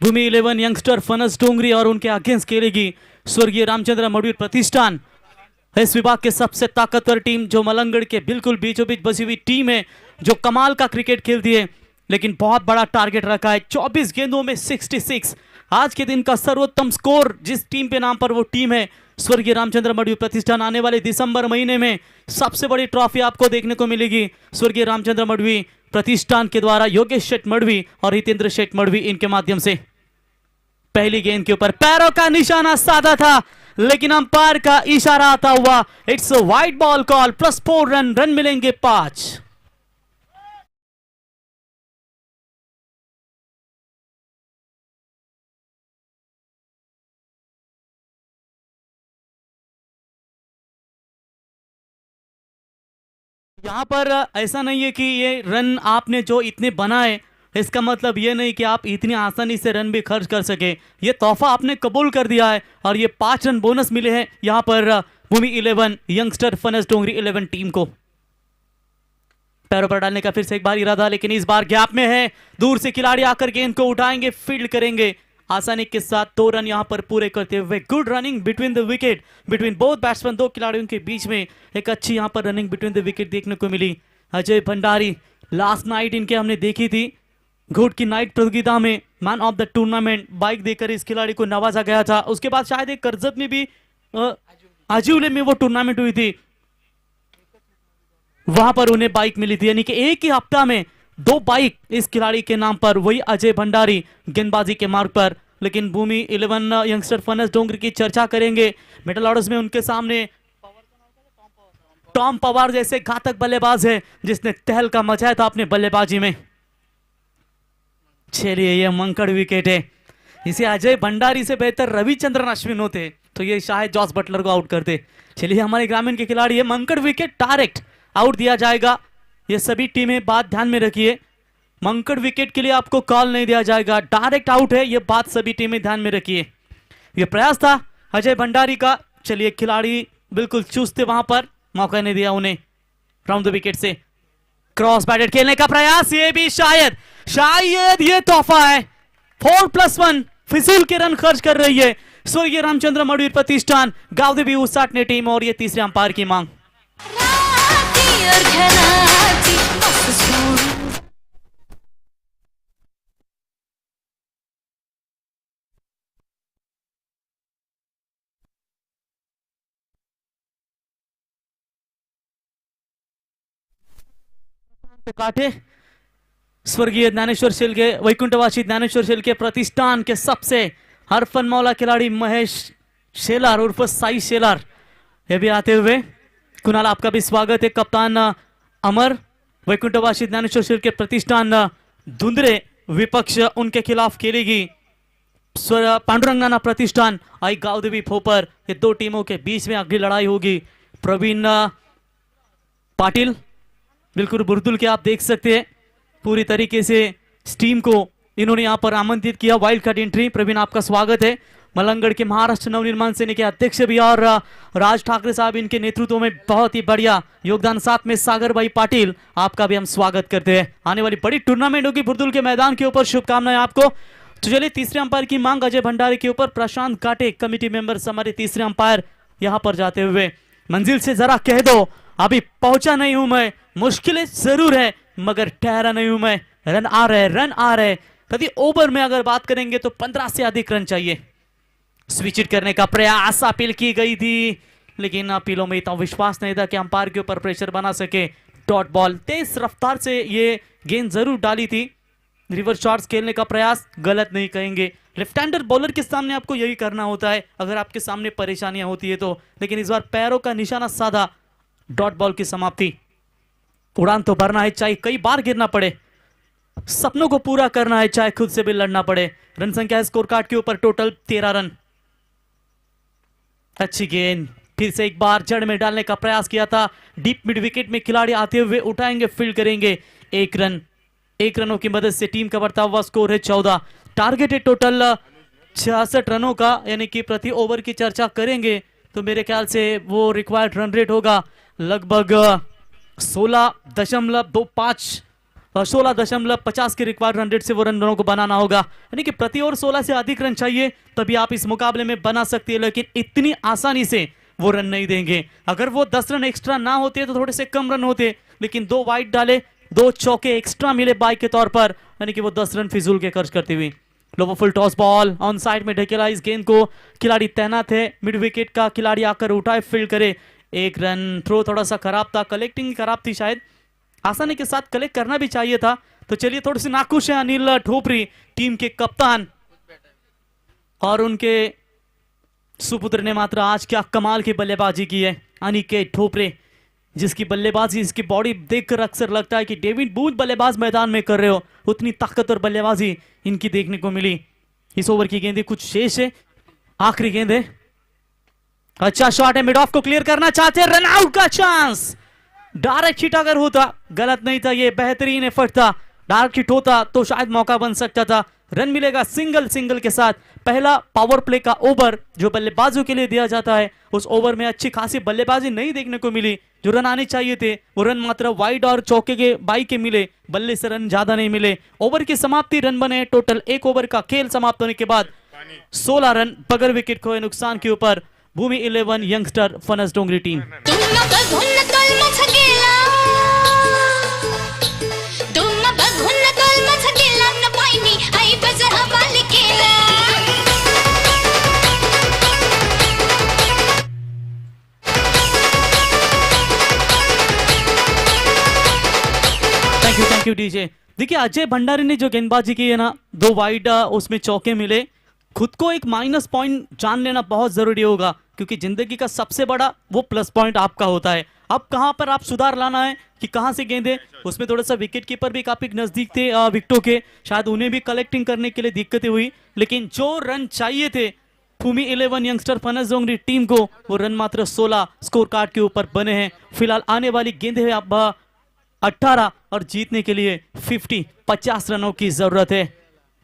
भूमि 11 यंगस्टर फनस डोंगरी और उनके अगेंस्ट खेलेगी स्वर्गीय रामचंद्र मडवी प्रतिष्ठान. इस विभाग के सबसे ताकतवर टीम, जो मलंगड़ के बिल्कुल बीचों बीच बसी हुई टीम है, जो कमाल का क्रिकेट खेलती है, लेकिन बहुत बड़ा टारगेट रखा है. 24 गेंदों में 66. आज के दिन का सर्वोत्तम स्कोर जिस टीम पे नाम पर वो टीम है स्वर्गीय रामचंद्र मडवी प्रतिष्ठान. आने वाले दिसंबर महीने में सबसे बड़ी ट्रॉफी आपको देखने को मिलेगी. स्वर्गीय रामचंद्र मडवी प्रतिष्ठान के द्वारा योगेश शेट मड़वी और हितेंद्र शेट मड़वी इनके माध्यम से। पहली गेंद के ऊपर पैरों का निशाना साधा था, लेकिन अंपायर का इशारा आता हुआ it's wide ball call, +4 run, run मिलेंगे 5। यहाँ पर ऐसा नहीं है कि ये रन आपने जो इतने बनाए, इसका मतलब ये नहीं कि आप इतनी आसानी से रन भी खर्च कर सके। ये तोहफा आपने कबूल कर दिया है और ये 5 रन बोनस मिले हैं यहाँ पर भूमि 11 यंगस्टर फनस डोंगरी 11 टीम को। पैरों पर डालने का फिर से एक बार इरादा, लेकिन इस बार गैप में है। दूर से खिलाड़ी आकर गेंद को उठाएंगे, फील्ड करेंगे आसानी के साथ। 2 रन यहाँ पर पूरे करते हुए। Good running between the wicket, between both batsman, 2 खिलाड़ियों के बीच में एक अच्छी यहाँ पर रनिंग बिटवीन द विकेट देखने को मिली। अजय भंडारी लास्ट नाइट इनके हमने देखी थी घोट की नाइट प्रतियोगिता में, man of the tournament bike देकर इस खिलाड़ी को नवाजा गया था। उसके बाद शायद एक करजत में भी आजीवले में वो टूर्नामेंट हुई थी, वहां पर उन्हें बाइक मिली थी। यानी कि एक ही हफ्ता में 2 बाइक इस खिलाड़ी के नाम पर। वही अजय भंडारी गेंदबाजी के मार्ग पर। लेकिन भूमि 11 यंगस्टर फनस डोंगरी की चर्चा करेंगे। मिडल ऑर्डर्स में उनके सामने टॉम पवार जैसे घातक बल्लेबाज है, जिसने तहलका मचाया था अपने बल्लेबाजी में। चलिए, ये मंकड़ विकेट है। इसे अजय भंडारी से बेहतर रविचंद्रन अश्विन होते तो ये शायद जॉस बटलर को आउट करते। चलिए, हमारे ग्रामीण के खिलाड़ी है, मंकड़ विकेट डायरेक्ट आउट दिया जाएगा। ये सभी टीमें बात ध्यान में रखिए, मंकड़ विकेट के लिए आपको कॉल नहीं दिया जाएगा, डायरेक्ट आउट है। ये बात सभी टीमें ध्यान में रखिए। ये प्रयास था अजय भंडारी का। चलिए, खिलाड़ी बिल्कुल चूसते वहां पर, मौका नहीं दिया उन्हें। राउंड द विकेट से क्रॉस बैटेड खेलने का प्रयास, ये भी शायद ये तोहफा है। 4+1 फिजिल के रन खर्च कर रही है स्वर्गीय रामचंद्र मडवीर प्रतिष्ठान, गावदेवी उसाटने टीम। और ये तीसरे अंपायर की मांग। काटे स्वर्गीय ज्ञानेश्वर शेलके, वैकुंठवासी ज्ञानेश्वर शेलके प्रतिष्ठान के सबसे हरफन मौला खिलाड़ी महेश शेलार उर्फ साई शेलार, ये भी आते हुए। कुणाल, आपका भी स्वागत है। कप्तान अमर, वैकुंठवासी ज्ञानेश्वर शेलके प्रतिष्ठान धुंधरे विपक्ष उनके खिलाफ खेलेगी पांडुरंगाना प्रतिष्ठान आई गावदेवी भोपर। ये 2 टीमों के बीच में अगली लड़ाई होगी। प्रवीण पाटिल बिल्कुल बुर्दुल के आप देख सकते हैं पूरी तरीके से इस टीम को इन्होंने यहां पर आमंत्रित किया। Wild card entry. प्रवीण, आपका स्वागत है। मलंगड़ के महाराष्ट्र नवनिर्माण सेना के अध्यक्ष भी और राज ठाकरे साहब इनके नेतृत्व में बहुत ही बढ़िया योगदान। साथ में सागर भाई पाटिल, आपका भी हम स्वागत करते हैं। आने वाली बड़ी टूर्नामेंट होगी बुर्दुल के मैदान के ऊपर, शुभकामनाएं आपको। तो चलिए, तीसरे अंपायर की मांग अजय भंडारी के ऊपर। प्रशांत काटे कमेटी मेंबर्स हमारे तीसरे अंपायर यहां पर जाते हुए। मंजिल से जरा कह दो, अभी पहुंचा नहीं हूं मैं, मुश्किलें जरूर है मगर ठहरा नहीं हूं मैं। रन आ रहे। प्रति ओवर में अगर बात करेंगे तो 15 से अधिक रन चाहिए। स्विच करने का प्रयास अपील की गई थी, लेकिन अपीलों में इतना विश्वास नहीं था कि अंपायर के ऊपर प्रेशर बना सके। डॉट बॉल, तेज रफ्तार से ये गेंद जरूर डाली थी। रिवर्स शॉट्स खेलने का प्रयास गलत नहीं कहेंगे। लेफ्ट हैंडर बॉलर के सामने आपको यही करना होता है अगर आपके सामने परेशानियां होती है तो। लेकिन इस बार पैरों का निशाना साधा, डॉट बॉल की समाप्ति। उड़ान तो भरना है, चाहे कई बार गिरना पड़े। सपनों को पूरा करना है, चाहे खुद से भी लड़ना पड़े। रन संख्या स्कोर कार्ड के ऊपर टोटल 13 रन। अच्छी गेंद, फिर से एक बार जड़ में डालने का प्रयास किया था। डीप मिड विकेट में खिलाड़ी आते हुए उठाएंगे, फील्ड करेंगे। 1 रन। 1 रनों की मदद से टीम का बढ़ता हुआ स्कोर है 14। टारगेट है टोटल 66 रनों का, यानी कि प्रति ओवर की चर्चा करेंगे तो मेरे ख्याल से वो रिक्वायर्ड रन रेट होगा लगभग 16.50 के रिक्वायर्ड रन रेट से वो रनों को बनाना होगा। यानी कि प्रति ओवर 16 से अधिक रन चाहिए, तभी आप इस मुकाबले में बना सकते हैं। लेकिन इतनी आसानी से वो रन नहीं देंगे। अगर वो 10 रन एक्स्ट्रा ना होते तो थोड़े से कम रन होते, लेकिन 2 वाइड डाले, 2 चौके एक्स्ट्रा मिले बाइक के तौर पर, यानी कि वो 10 रन फिजूल के खर्च करते हुए। Lower full toss ball on side में ढकेला। इस गेंद को खिलाड़ी तैनात है, मिड विकेट का खिलाड़ी आकर उठाए, फील्ड करे। 1 रन। थ्रो थोड़ा सा खराब था, कलेक्टिंग खराब थी शायद। आसानी के साथ कलेक्ट करना भी चाहिए था। तो चलिए, थोड़ी सी नाखुश है अनिल ठोपरी, टीम के कप्तान, और उनके सुपुत्र ने मात्र आज क्या कमाल की बल्लेबाजी की है। अनिकेत ठोपरे, जिसकी बल्लेबाजी, इसकी बॉडी देखकर अक्सर लगता है कि डेविड बूच बल्लेबाज मैदान में कर रहे हो, उतनी ताकतवर बल्लेबाजी इनकी देखने को मिली। इस ओवर की गेंदें कुछ शेष है, आखिरी गेंद है। अच्छा शॉट है, मिड ऑफ को क्लियर करना चाहते हैं, रन आउट का चांस। डायरेक्ट हिट अगर होता, गलत नहीं था, ये बेहतरीन एफर्ट था। डायरेक्ट हिट होता तो शायद मौका बन सकता था। रन मिलेगा सिंगल के साथ। पहला पावर प्ले का ओवर जो बल्लेबाजों के लिए दिया जाता है, उस ओवर में अच्छी खासी बल्लेबाजी नहीं देखने को मिली। जो रन आने चाहिए थे वो रन मात्र वाइड और चौके के बाई के मिले, बल्ले से रन ज्यादा नहीं मिले। ओवर की समाप्ति, रन बने टोटल। एक ओवर का खेल समाप्त होने के बाद 16 रन बगैर विकेट खोए नुकसान के ऊपर भूमि 11 यंगस्टर फणस डोंगरी टीम। Thank you DJ. देखिए, अजय भंडारी ने जो गेंदबाजी की है ना, 2 वाइड उसमें चौके मिले। खुद को एक माइनस पॉइंट जान लेना बहुत जरूरी होगा, क्योंकि जिंदगी का सबसे बड़ा वो प्लस पॉइंट आपका होता है। अब कहां पर आप सुधार लाना है कि कहां से गेंदें, उसमें थोड़ा सा विकेट कीपर भी काफी नजदीक थे विकेटों के, शायद उन्हें भी कलेक्टिंग करने के लिए दिक्कतें हुई। लेकिन जो रन चाहिए थे भूमि 11 यंगस्टर फणस डोंगरी टीम को, वो रन मात्र 16 स्कोर कार्ड के ऊपर बने हैं। फिलहाल आने वाली गेंदें है अब 18 और जीतने के लिए 50 रनों की जरूरत है।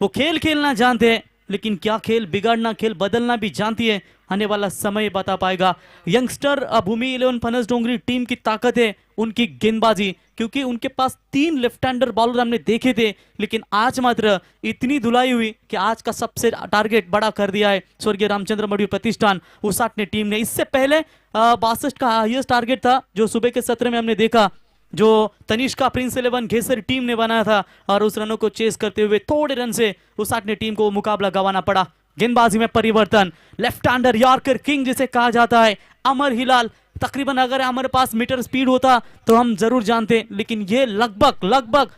वो खेल खेलना जानते हैं, लेकिन क्या खेल बिगाड़ना, खेल बदलना भी जानती है। आने वाला समय बता पाएगा। यंगस्टर भूमि 11 फणस डोंगरी टीम की ताकत है उनकी गेंदबाजी, क्योंकि उनके पास 3 लेफ्ट हैंडर बॉलर हमने देखे थे, लेकिन आज मात्र इतनी धुलाई हुई कि आज का सबसे टारगेट बड़ा कर दिया है स्वर्गीय रामचंद्र मडवी प्रतिष्ठान उसाटने टीम ने। इससे पहले 62 का हाईएस्ट टारगेट था जो सुबह के सत्र में हमने देखा, जो तनिष्का प्रिंस 11 घेसर टीम ने बनाया था, और उस रनों को चेस करते हुए थोड़े रन से उसाटने टीम को मुकाबला गंवाना पड़ा। गेंदबाजी में परिवर्तन, लेफ्ट हैंडर यॉर्कर किंग जिसे कहा जाता है अमर हिलाल, तकरीबन अगर हमारे पास मीटर स्पीड होता तो हम जरूर जानते, लेकिन ये लगभग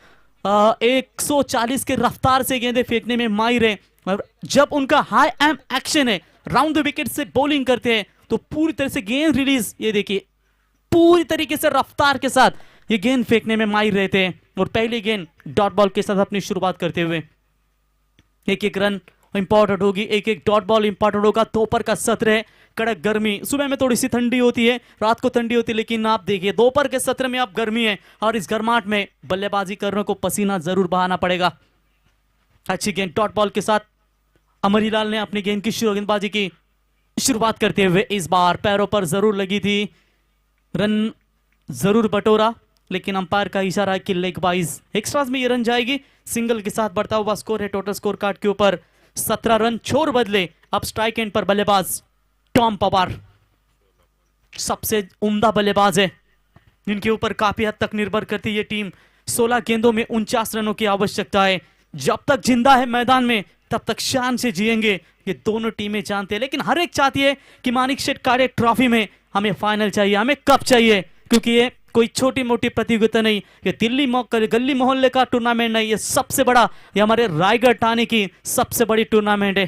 140 के रफ्तार से गेंदें फेंकने में माहिर है। और जब उनका हाई एम एक्शन है, राउंड द विकेट से बॉलिंग करते हैं, तो पूरी तरह से गेंद रिलीज, ये देखिए पूरी तरीके से रफ्तार के साथ ये गेंद फेंकने में माहिर रहते हैं। और पहली गेंद डॉट बॉल के साथ अपनी शुरुआत करते हुए एक रन इंपॉर्टेंट होगी, एक डॉट बॉल इंपॉर्टेंट होगा। दोपहर का सत्र है, कड़क गर्मी, सुबह में थोड़ी सी ठंडी होती है, रात को ठंडी होती है, लेकिन आप देखिए दोपहर के सत्र में आप गर्मी है, और इस गर्माहट में बल्लेबाजी करने को पसीना जरूर बहाना पड़ेगा। अच्छी गेंद डॉट बॉल के साथ अमर हिलाल ने अपनी गेंद की गेंदबाजी की शुरुआत करते हुए इस बार पैरों पर जरूर लगी थी, रन जरूर बटोरा, लेकिन अंपायर का इशारा है कि लेग वाइज एक्स्ट्राज में ये रन जाएगी। सिंगल के साथ बढ़ता हुआ स्कोर है टोटल स्कोर कार्ड के ऊपर 17 रन। छोर बदले अब स्ट्राइक एंड पर बल्लेबाज टॉम पवार सबसे उम्दा बल्लेबाज है, इनके ऊपर काफी हद तक निर्भर करती है टीम। 16 गेंदों में 49 रनों की आवश्यकता है। जब तक जिंदा है मैदान में तब तक शान से जिएंगे, ये दोनों टीमें जानते हैं। लेकिन हर एक चाहती है कि मानिकशेठ काड़े ट्रॉफी में हमें फाइनल चाहिए, हमें कप चाहिए, क्योंकि ये कोई छोटी मोटी प्रतियोगिता नहीं, ये दिल्ली गली मोहल्ले का टूर्नामेंट नहीं, ये सबसे बड़ा, ये हमारे रायगढ़ थाने की सबसे बड़ी टूर्नामेंट है।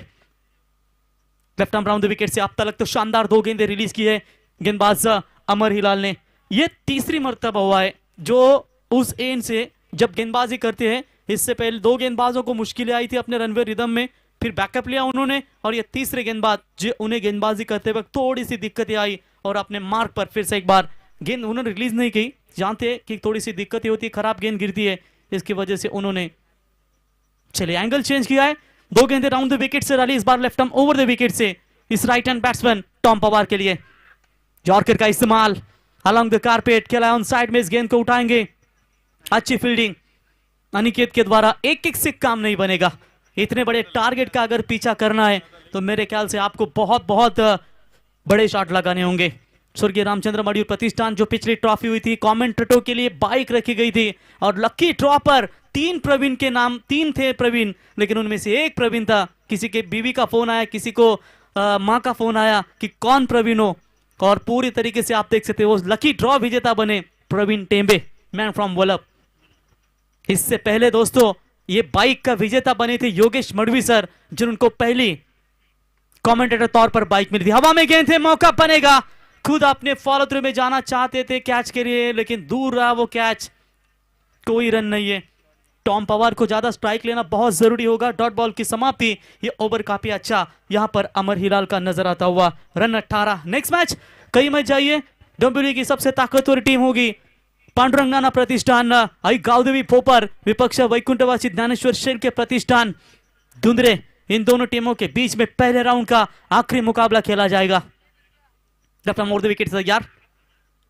Left arm round the wicket से अब तक तो शानदार 2 गेंदें रिलीज की है गेंदबाज अमर हिलाल ने। ये तीसरी मर्तबा हुआ है जो उस एंड से जब गेंदबाजी करते हैं, इससे पहले 2 गेंदबाजों को मुश्किलें आई थी अपने रनवे रिदम में, फिर बैकअप लिया उन्होंने, और ये तीसरे गेंदबाज जो उन्हें गेंदबाजी करते वक्त थोड़ी सी दिक्कतें आई, और अपने मार्क पर फिर से एक बार गेंद उन्होंने रिलीज नहीं की। जानते हैं कि थोड़ी सी दिक्कतें होती है, खराब गेंद गिरती है, इसकी वजह से उन्होंने चलिए एंगल चेंज किया है। 2 गेंदें राउंड द विकेट से डाली, इस बार left arm over the wicket से इस right hand batsman Tom Pawar के लिए। यॉर्कर का इस्तेमाल अलोंग द कारपेट, खेला ऑन साइड में, इस गेंद को उठाएंगे। अच्छी फील्डिंग अनिकेत के द्वारा, एक से काम नहीं बनेगा। इतने बड़े टारगेट का अगर पीछा करना है तो मेरे ख्याल से आपको बहुत बहुत बड़े शॉट लगाने होंगे। स्वर्गीय रामचंद्र मडवी प्रतिष्ठान जो पिछली ट्रॉफी हुई थी, कमेंटेटरों के लिए बाइक रखी गई थी, और लकी ड्रॉ पर 3 प्रवीण के नाम, 3 थे प्रवीण, लेकिन उनमें से एक प्रवीण था। किसी के बीवी का फोन आया, किसी को माँ का फोन आया कि कौन प्रवीण हो, और पूरी तरीके से आप देख सकते हो लकी ड्रॉ विजेता बने प्रवीण टेम्बे। Man from Valap. इससे पहले दोस्तों ये बाइक का विजेता बने थे योगेश मडवी सर, जिनको पहली कमेंटेटर तौर पर बाइक मिली थी। हवा में गेंद थे, मौका बनेगा, खुद अपने फॉलो थ्रू में जाना चाहते थे कैच के लिए, लेकिन दूर रहा वो कैच, कोई रन नहीं है। टॉम पवार को ज्यादा स्ट्राइक लेना बहुत जरूरी होगा। डॉट बॉल की समाप्ति, ये ओवर काफी अच्छा यहां पर अमर हिलाल का नजर आता हुआ। रन 18। नेक्स्ट मैच कई मैच जाइए। डोंबिवली की सबसे ताकतवर टीम होगी पांडुरंगाना प्रतिष्ठान, आई गावदेवी भोपर विपक्ष वैकुंठवासी ज्ञानेश्वर शेर के प्रतिष्ठान धुंधरे। इन दोनों टीमों के बीच में पहले राउंड का आखिरी मुकाबला खेला जाएगा। लेफ्ट मोड़ द विकेट तैयार,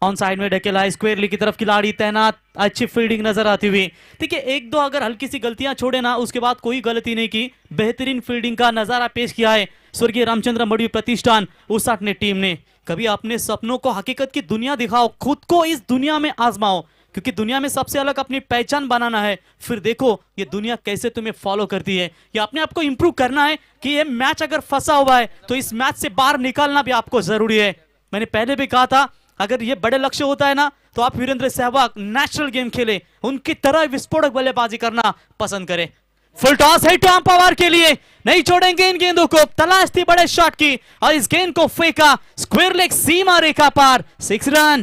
ऑन साइड में ढकेला है, स्क्वेयरली की तरफ खिलाड़ी तैनात, अच्छी फील्डिंग नजर आती हुई। देखिए एक दो अगर हल्की सी गलतियां छोड़े ना, उसके बाद कोई गलती नहीं की, बेहतरीन फील्डिंग का नजारा पेश किया है स्वर्गीय रामचंद्र मडवी प्रतिष्ठान उसाट ने टीम ने। कभी अपने सपनों को हकीकत की दुनिया दिखाओ, खुद को इस दुनिया में आजमाओ, क्योंकि दुनिया में सबसे अलग अपनी पहचान बनाना है, फिर देखो ये दुनिया कैसे तुम्हें फॉलो करती है। या अपने आप को इंप्रूव करना है कि ये मैच अगर फंसा हुआ है तो इस मैच से बाहर निकालना भी आपको जरूरी है। मैंने पहले भी कहा था अगर ये बड़े लक्ष्य होता है ना तो आप वीरेंद्र सहवाग नेचुरल गेम खेले, उनकी तरह विस्फोटक बल्लेबाजी करना पसंद करें। फुल टॉस है टॉम पवार के लिए, नहीं छोड़ेंगे इन गेंदों को, तलाश थी बड़े शॉट की और इस गेंद को फेंका स्क्वायर लेग सीमा रेखा पार। 6 रन।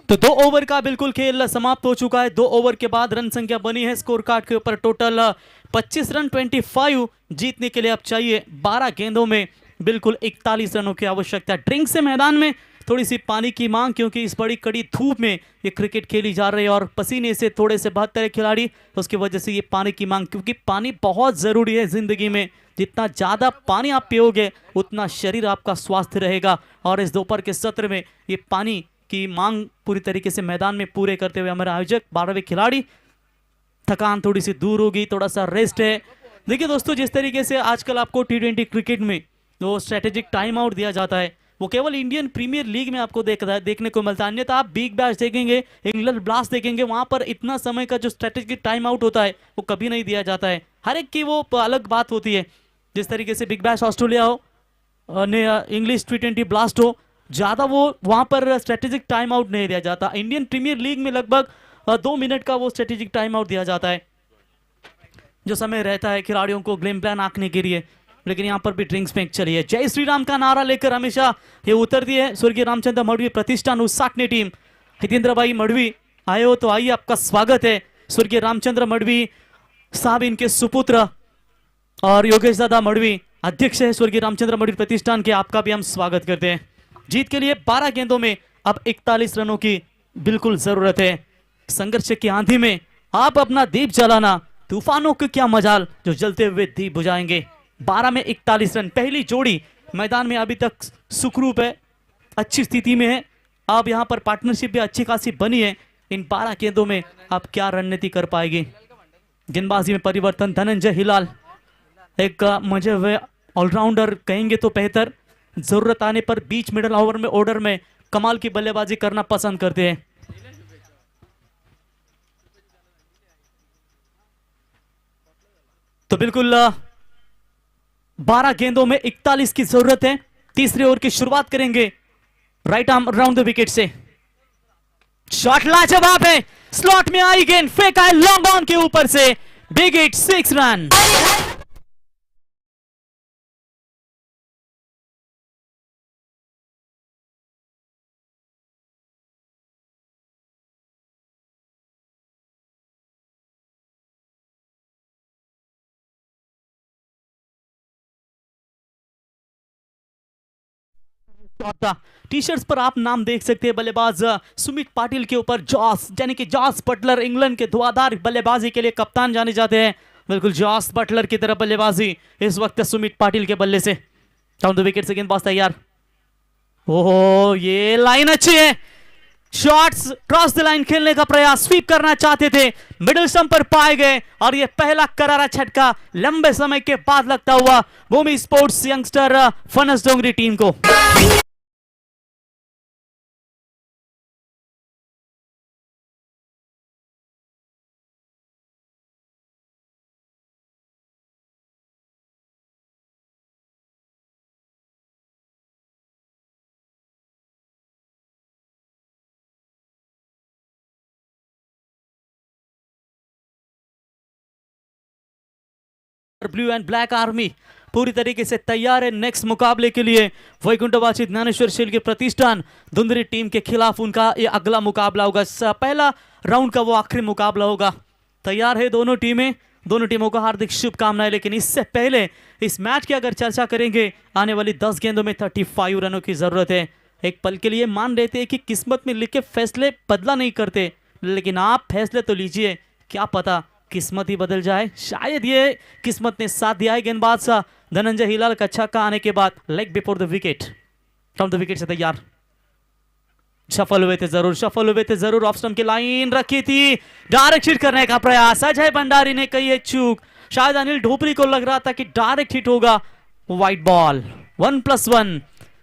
तो 2 ओवर का बिल्कुल खेल समाप्त हो चुका है। 2 ओवर के बाद रन संख्या बनी है स्कोर कार्ड के ऊपर टोटल 25 रन। 25 जीतने के लिए अब चाहिए 12 गेंदों में बिल्कुल 41 रनों की आवश्यकता। ड्रिंक से मैदान में थोड़ी सी पानी की मांग, क्योंकि इस बड़ी कड़ी धूप में ये क्रिकेट खेली जा रही है और पसीने से थोड़े से बहत्तर है खिलाड़ी, उसकी वजह से ये पानी की मांग, क्योंकि पानी बहुत ज़रूरी है ज़िंदगी में। जितना ज़्यादा पानी आप पियोगे उतना शरीर आपका स्वस्थ रहेगा। और इस दोपहर के सत्र में ये पानी की मांग पूरी तरीके से मैदान में पूरे करते हुए हमारे आयोजक 12वें खिलाड़ी, थकान थोड़ी सी दूर होगी, थोड़ा सा रेस्ट है। देखिए दोस्तों, जिस तरीके से आजकल आपको T20 क्रिकेट में जो स्ट्रेटेजिक टाइम आउट दिया जाता है वो केवल इंडियन प्रीमियर लीग में आपको देखने को मिलता है। अन्यथा आप बिग बैश देखेंगे, इंग्लैंड ब्लास्ट देखेंगे, वहां पर इतना समय का जो स्ट्रेटेजिक टाइम आउट होता है वो कभी नहीं दिया जाता है। हर एक की वो अलग बात होती है। जिस तरीके से बिग बैश ऑस्ट्रेलिया हो, इंग्लिश T20 ब्लास्ट हो, ज़्यादा वो वहाँ पर स्ट्रेटेजिक टाइम आउट नहीं दिया जाता। इंडियन प्रीमियर लीग में लगभग 2 मिनट का वो स्ट्रेटेजिक टाइम आउट दिया जाता है, जो समय रहता है खिलाड़ियों को गेम प्लान आंकने के लिए। लेकिन यहाँ पर भी ड्रिंक्स में चली है। जय श्री राम का नारा लेकर हमेशा ये उतरती है स्वर्गीय रामचंद्र मडवी प्रतिष्ठान उसाट ने टीम। हितेंद्र भाई मडवी आए हो तो आइए, आपका स्वागत है। स्वर्गीय रामचंद्र मडवी साहब इनके सुपुत्र और योगेश दादा मडवी अध्यक्ष है स्वर्गीय रामचंद्र मडवी प्रतिष्ठान के, आपका भी हम स्वागत करते हैं। जीत के लिए 12 गेंदों में अब 41 रनों की बिल्कुल जरूरत है। संघर्ष की आंधी में आप अपना दीप जलाना, तूफानों के क्या मजाल जो जलते हुए दीप बुझाएंगे। 12 में 41 रन, पहली जोड़ी मैदान में अभी तक सुखरूप है, अच्छी स्थिति में है। अब यहाँ पर पार्टनरशिप भी अच्छी खासी बनी है। इन 12 गेंदों में आप क्या रणनीति कर पाएगी। गेंदबाजी में परिवर्तन, धनंजय हिलाल एक मजे हुए ऑलराउंडर कहेंगे तो बेहतर, जरूरत आने पर बीच मिडल ओवर में ऑर्डर में कमाल की बल्लेबाजी करना पसंद करते हैं। तो बिल्कुल 12 गेंदों में 41 की जरूरत है। तीसरे ओवर की शुरुआत करेंगे right arm around the wicket से। शॉट लाजवाब है, स्लॉट में आई गेंद, फेंका है लॉन्ग ऑन के ऊपर से, big hit, 6 run. T shirts पर आप नाम देख सकते हैं बल्लेबाज सुमित पाटिल के ऊपर जॉस, यानी कि जॉस बटलर, इंग्लैंड के धुआंधार बल्लेबाजी के लिए कप्तान जाने जाते हैं। बिल्कुल जॉस बटलर की तरफ बल्लेबाजी इस वक्त सुमित पाटिल के बल्ले से। डाउन द विकेट से गेंदबाज तैयार। ओहो, ये लाइन अच्छी है, शॉट्स क्रॉस द लाइन खेलने का प्रयास, स्वीप करना चाहते थे, मिडिल स्टंप पर पाए गए और ये पहला करारा झटका लंबे समय के बाद लगता हुआ भूमि स्पोर्ट्स यंगस्टर फनस डोंगरी टीम को। ब्लू एंड ब्लैक आर्मी पूरी तरीके से तैयार है नेक्स्ट मुकाबले के लिए। वैकुंठवासी ज्ञानेश्वर शील के प्रतिष्ठान धुंधरी टीम के खिलाफ उनका ये अगला मुकाबला होगा। पहला राउंड का वो आखिरी मुकाबला होगा। तैयार है दोनों टीमें, दोनों टीमों को हार्दिक शुभकामनाएं। लेकिन इससे पहले इस मैच की अगर चर्चा करेंगे, आने वाली 10 गेंदों में 35 रनों की जरूरत है। एक पल के लिए मान लेते हैं कि किस्मत में लिखे फैसले बदला नहीं करते, लेकिन आप फैसले तो लीजिए, क्या पता किस्मत ही बदल जाए। शायद ये किस्मत ने साथ दिया है। गेंदबाज सा धनंजय हिलाल का छक्का आने के बाद leg before the wicket, from the wicket से तैयार, सफल हुए थे जरूर। ऑफ स्टंप की लाइन रखी थी, डायरेक्ट हिट करने का प्रयास, अजय भंडारी ने कही है चूक। शायद अनिल ढोपरी को लग रहा था कि डायरेक्ट हिट होगा। वाइट बॉल, 1+1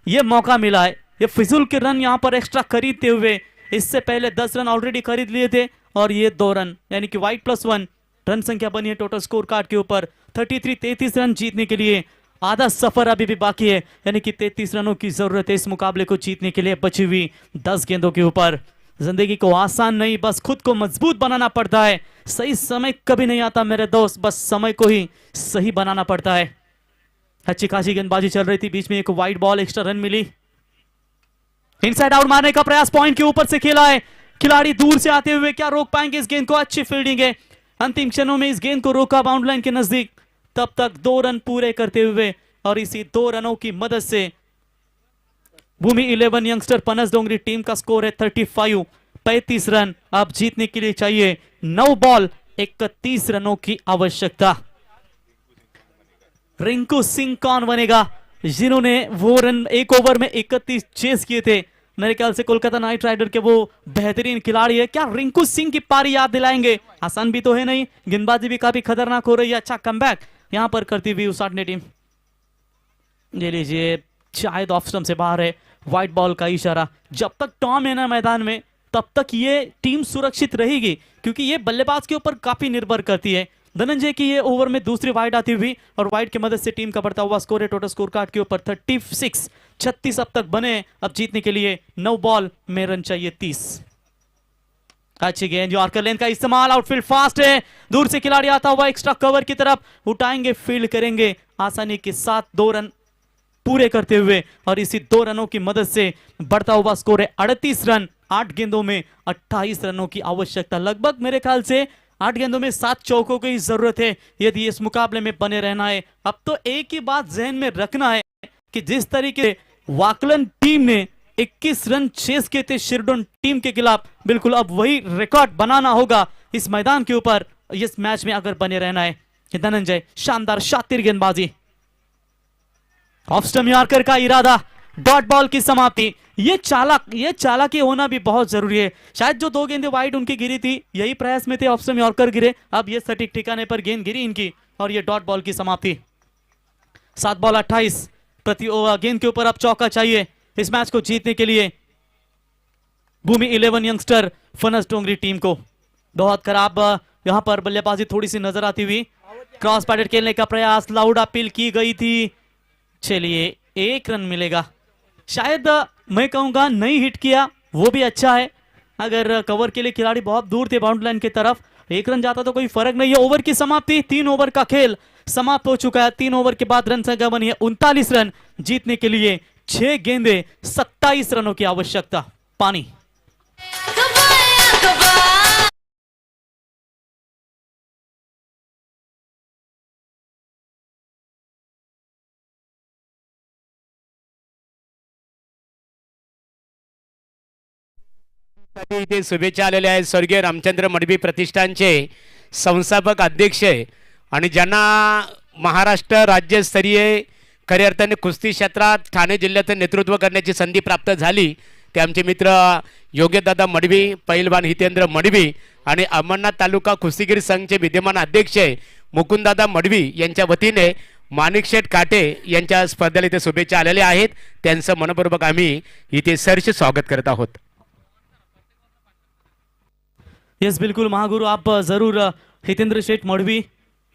ये मौका मिला है। ये फिजूल के रन यहां पर एक्स्ट्रा खरीदते हुए, इससे पहले 10 रन ऑलरेडी खरीद लिए थे और ये 2 रन, यानी कि वाइट +1 रन संख्या बनी है टोटल स्कोर कार्ड के ऊपर। 33 रन जीतने के लिए आधा सफर अभी भी बाकी है, यानी कि 33 रनों की जरूरत है इस मुकाबले को जीतने के लिए बची हुई 10 गेंदों के ऊपर। जिंदगी को आसान नहीं, बस खुद को मजबूत बनाना पड़ता है। सही समय कभी नहीं आता मेरे दोस्त, बस समय को ही सही बनाना पड़ता है। अच्छी खासी गेंदबाजी चल रही थी, बीच में एक वाइड बॉल, एक्स्ट्रा रन मिली। इनसाइड आउट मारने का प्रयास, पॉइंट के ऊपर से खेला है, खिलाड़ी दूर से आते हुए क्या रोक पाएंगे इस गेंद को। अच्छी फील्डिंग है, अंतिम क्षणों में इस गेंद को रोका बाउंड्री लाइन के नजदीक। तब तक 2 रन पूरे करते हुए और इसी 2 रनों की मदद से भूमि 11 यंगस्टर फनस डोंगरी टीम का स्कोर है 35 रन। अब जीतने के लिए चाहिए 9 बॉल 31 रनों की आवश्यकता। रिंकू सिंह कौन बनेगा जिन्होंने वो रन एक ओवर में 31 चेस किए थे। मेरे ख्याल से कोलकाता नाइट राइडर के वो बेहतरीन खिलाड़ी है। क्या रिंकू सिंह की पारी याद दिलाएंगे? आसान भी तो है नहीं, गेंदबाजी भी काफी खतरनाक हो रही है। अच्छा कमबैक यहां पर करती हुई उसाटने टीम। ये लीजिए, शायद ऑफ स्टंप से बाहर है, व्हाइट बॉल का इशारा। जब तक टॉम है ना मैदान में, तब तक ये टीम सुरक्षित रहेगी, क्योंकि ये बल्लेबाज के ऊपर काफी निर्भर करती है। धनंजय की ये ओवर में दूसरी वाइड आती हुई और वाइड की मदद से टीम का बढ़ता हुआ स्कोर है टोटल स्कोर कार्ड के ऊपर 36 अब तक बने। अब जीतने के लिए 9 बॉल में रन चाहिए 30। अच्छी गेंद, यॉर्कर लेन का इस्तेमाल, आउटफील्ड फास्ट है, दूर से खिलाड़ी आता हुआ एक्स्ट्रा कवर की तरफ उठाएंगे, फील्ड करेंगे आसानी के साथ 2 रन पूरे करते हुए और इसी 2 रनों की मदद से बढ़ता हुआ स्कोर है 38 रन। 8 गेंदों में 28 रनों की आवश्यकता। लगभग मेरे ख्याल से 8 गेंदों में 7 चौकों की जरूरत है यदि इस मुकाबले में बने रहना है। अब तो एक ही बात जहन में रखना है कि जिस तरीके से वाकलन टीम ने 21 रन चेस किए थे शिरडोन टीम के खिलाफ, बिल्कुल अब वही रिकॉर्ड बनाना होगा इस मैदान के ऊपर इस मैच में अगर बने रहना है। धनंजय, शानदार शातिर गेंदबाजी, ऑफ स्टंप यॉर्कर का इरादा, डॉट बॉल की समाप्ति। ये चालाकी होना भी बहुत जरूरी है। शायद जो 2 गेंदें वाइड उनकी गिरी थी, यही प्रयास में थे ऑफ स्टंप यॉर्कर गिरे। अब ये सटीक ठिकाने पर गेंद गिरी इनकी और ये डॉट बॉल की समाप्ति। 7 बॉल 28 प्रति ओवर। गेंद के ऊपर अब चौका चाहिए इस मैच को जीतने के लिए भूमि 11 यंगस्टर फनस डोंगरी टीम को। बहुत खराब यहां पर बल्लेबाजी थोड़ी सी नजर आती हुई। क्रॉस पैडेड खेलने का प्रयास, लाउड अपील की गई थी। चलिए 1 रन मिलेगा। शायद मैं कहूंगा नहीं हिट किया वो भी अच्छा है। अगर कवर के लिए खिलाड़ी बहुत दूर थे बाउंड्री लाइन की तरफ, 1 रन जाता तो कोई फर्क नहीं है। ओवर की समाप्ति, 3 ओवर का खेल समाप्त हो चुका है। 3 ओवर के बाद रन संख्या बनी है 39 रन। जीतने के लिए 6 गेंदे 27 रनों की आवश्यकता। पानी इथे शुभेच्छा आलेल्या आहेत स्वर्गीय रामचंद्र मडवी प्रतिष्ठानचे संस्थापक अध्यक्ष आणि ज्यांना महाराष्ट्र राज्यस्तरीय खऱ्या अर्थाने कुस्ती क्षेत्रात ठाणे जिल्ह्याचं नेतृत्व करण्याची संधी प्राप्त झाली, ते आमचे मित्र योग्यदादा मडवी, पैलवान हितेंद्र मडवी आणि अमरनाथ तालुका कुस्तीगीर संघचे विद्यमान अध्यक्ष मुकुंददादा मडवी यांच्या वतीने माणिकशेठ काटे यांच्या स्पर्धेला इथे शुभेच्छा आलेल्या आहेत. त्यांचं मनपूर्वक आम्ही इथे सरचे स्वागत करत आहोत. यस बिल्कुल महागुरु, आप जरूर हितेंद्र शेठ मडवी,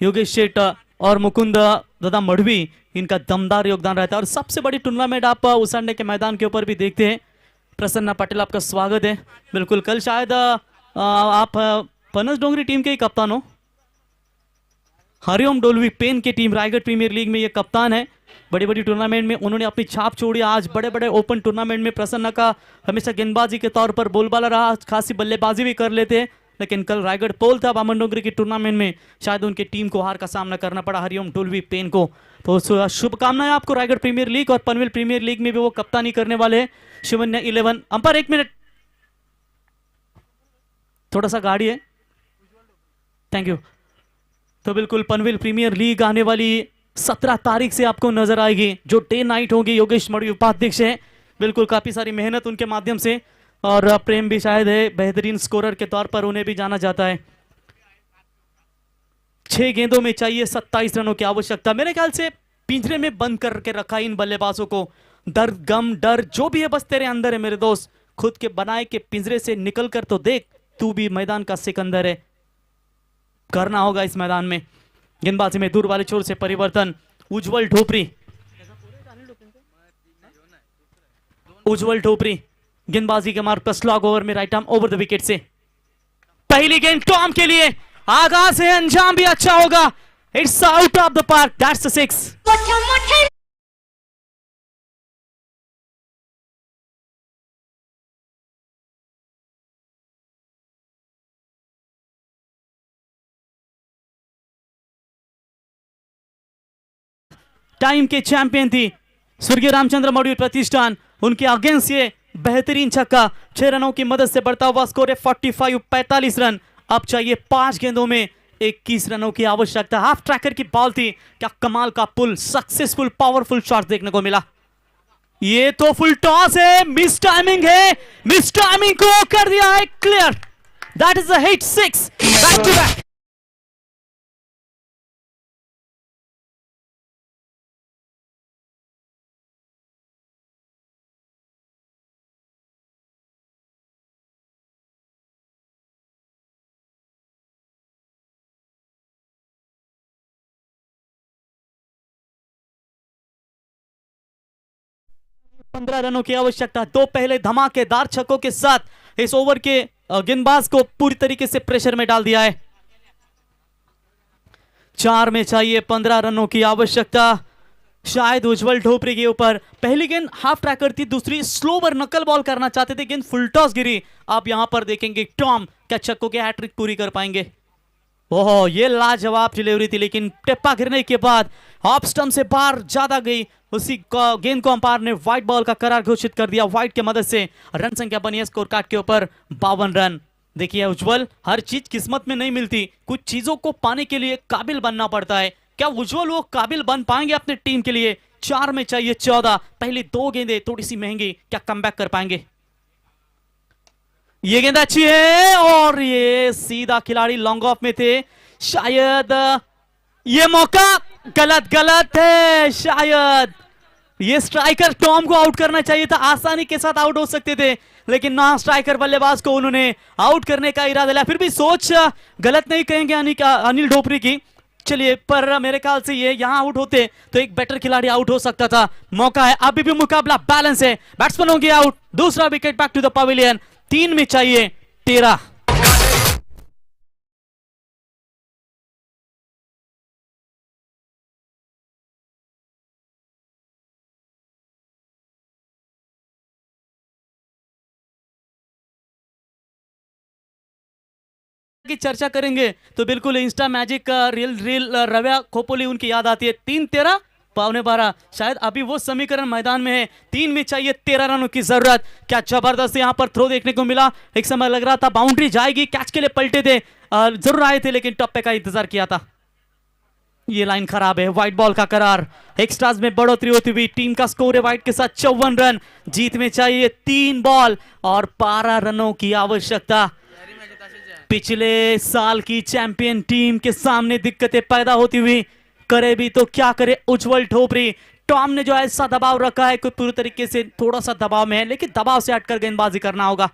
योगेश शेठ और मुकुंद दादा मडवी, इनका दमदार योगदान रहता है. और सबसे बड़ी टूर्नामेंट आप उसांडे के मैदान के ऊपर भी देखते हैं. प्रसन्ना पटेल, आपका स्वागत है. बिल्कुल, कल शायद आप फनस डोंगरी टीम के ही कप्तान हो. हरिओम डोलवी पेन की टीम रायगढ़ प्रीमियर लीग में ये कप्तान है. बड़ी बड़ी टूर्नामेंट में उन्होंने अपनी छाप छोड़ी. आज बड़े बड़े ओपन टूर्नामेंट में प्रसन्ना का हमेशा गेंदबाजी के तौर पर बोलबाला रहा, खासी बल्लेबाजी भी कर लेते हैं. लेकिन कल रायगढ़ पोल था बामन डोंगरी की टूर्नामेंट में, शायद उनकी टीम को हार का सामना करना पड़ा हरिओम डोलवी पेन को. तो शुभकामनाएं आपको रायगढ़ प्रीमियर लीग और पनवेल प्रीमियर लीग में भी वो कप्तानी करने वाले हैं. शिवन्या 11 अंपायर, 1 मिनट, थोड़ा सा गाड़ी है, थैंक यू. तो बिल्कुल पनवेल प्रीमियर लीग आने वाली 17 तारीख से आपको नजर आएगी, जो डे नाइट होगी. योगेश मडवी उपाध्यक्ष है. बिल्कुल काफी सारी मेहनत उनके माध्यम से, और प्रेम भी शायद है बेहतरीन स्कोरर के तौर पर उन्हें भी जाना जाता है. 6 गेंदों में चाहिए 27 रनों की आवश्यकता. मेरे ख्याल से पिंजरे में बंद करके रखा इन बल्लेबाजों को. दर्द, गम, डर जो भी है बस तेरे अंदर है मेरे दोस्त. खुद के बनाए के पिंजरे से निकल कर तो देख, तू भी मैदान का सिकंदर है. करना होगा इस मैदान में. गेंदबाजी में दूर वाले छोर से परिवर्तन. उज्जवल ढोपरी गेंदबाजी के मार्ग पर स्लॉग ओवर में right arm over the wicket से. पहली गेंद टॉम के लिए, आगाज है, अंजाम भी अच्छा होगा. It's out of the park, that's the 6. Time के चैंपियन थी स्वर्गीय रामचंद्र मडवी प्रतिष्ठान. उनके अगेंस्ट ये बेहतरीन छक्का 6 रनों की मदद से बढ़ता हुआ स्कोर है 45 रन. अब चाहिए 5 गेंदों में 21 रनों की आवश्यकता. हाफ ट्रैकर की बॉल थी, क्या कमाल का पुल, सक्सेसफुल पावरफुल शॉट देखने को मिला. ये तो फुल टॉस है, मिस टाइमिंग है, मिस टाइमिंग को कर दिया है clear. That is a hit 6 back to back. पंद्रह रनों की आवश्यकता. 2 पहले धमाकेदार छक्कों के साथ इस ओवर के गेंदबाज को पूरी तरीके से प्रेशर में डाल दिया है. 4 में चाहिए 15 रनों की आवश्यकता. शायद उज्जवल ढोपरी के ऊपर पहली गेंद हाफ ट्रैकर थी, दूसरी स्लोवर नकल बॉल करना चाहते थे, गेंद फुल टॉस गिरी. आप यहां पर देखेंगे टॉम क्या छक्कों के हैट्रिक पूरी कर पाएंगे. ओहो, ये लाजवाब डिलीवरी थी, लेकिन टेप्पा गिरने के बाद ऑफ स्टंप से बाहर ज्यादा गई. उसी गेंद को अंपायर ने व्हाइट बॉल का करार घोषित कर दिया. व्हाइट की मदद से रन संख्या बनी है स्कोर कार्ड के ऊपर 52 रन. देखिए उज्जवल, हर चीज किस्मत में नहीं मिलती, कुछ चीजों को पाने के लिए काबिल बनना पड़ता है. क्या उज्जवल वो काबिल बन पाएंगे अपने टीम के लिए? 4 में चाहिए 14. पहली 2 गेंदें थोड़ी सी महंगी, क्या कमबैक कर पाएंगे? ये गेंद अच्छी है और ये सीधा खिलाड़ी लॉन्ग ऑफ में थे. शायद ये मौका गलत है. शायद ये स्ट्राइकर टॉम को आउट करना चाहिए था, आसानी के साथ आउट हो सकते थे, लेकिन ना स्ट्राइकर बल्लेबाज को उन्होंने आउट करने का इरादा लिया. फिर भी सोच गलत नहीं कहेंगे अनिल ढोपरी की. चलिए, पर मेरे ख्याल से ये यहां आउट होते तो एक बेटर खिलाड़ी आउट हो सकता था. मौका है, अभी भी मुकाबला बैलेंस है. बैट्समैन होंगे आउट, दूसरा wicket back to the pavilion. 3 में चाहिए 13. की चर्चा करेंगे तो बिल्कुल इंस्टा मैजिक का रील रव्या खोपोली उनकी याद आती है. 3, 13, 12, शायद अभी वो समीकरण मैदान में है. 3 में चाहिए 13 रनों की जरूरत. क्या जबरदस्त यहां पर थ्रो देखने को मिला. एक समय लग रहा था बाउंड्री जाएगी, कैच के लिए पलटे थे, जरूर आए थे, लेकिन टप्पे का इंतजार किया था. ये लाइन खराब है, व्हाइट बॉल का करार। एक्स्ट्राज में बढ़ोतरी होती हुई टीम का स्कोर है व्हाइट के साथ 54 रन। जीत में चाहिए 3 बॉल और 12 रनों की आवश्यकता। पिछले साल की चैंपियन टीम के सामने दिक्कतें पैदा होती हुई, करे भी तो क्या करे उज्जवल ठोपरी। टॉम ने जो ऐसा दबाव रखा है, कोई पूरी तरीके से थोड़ा सा दबाव में है, लेकिन दबाव से हटकर गेंदबाजी करना होगा।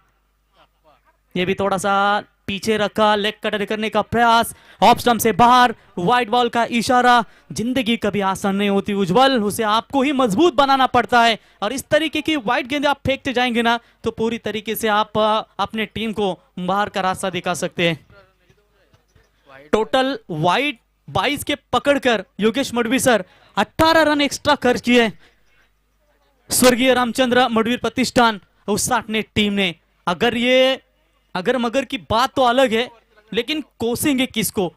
ये भी थोड़ा सा पीछे रखा, लेग कटर करने का प्रयास, ऑफ स्टंप से बाहर, व्हाइट बॉल का इशारा। जिंदगी कभी आसान नहीं होती उज्जवल, उसे आपको ही मजबूत बनाना पड़ता है। और इस तरीके की व्हाइट गेंदें आप फेंकते जाएंगे ना, तो पूरी तरीके से आप अपने टीम को बाहर का रास्ता दिखा सकते हैं। टोटल व्हाइट 22 के पकड़कर Yogesh Madavi sir 18 run extra खर्च किए स्वर्गीय रामचंद्र मडवीर प्रतिष्ठान उसाट ने टीम ने। अगर मगर की बात तो अलग है, लेकिन कोसेंगे किसको?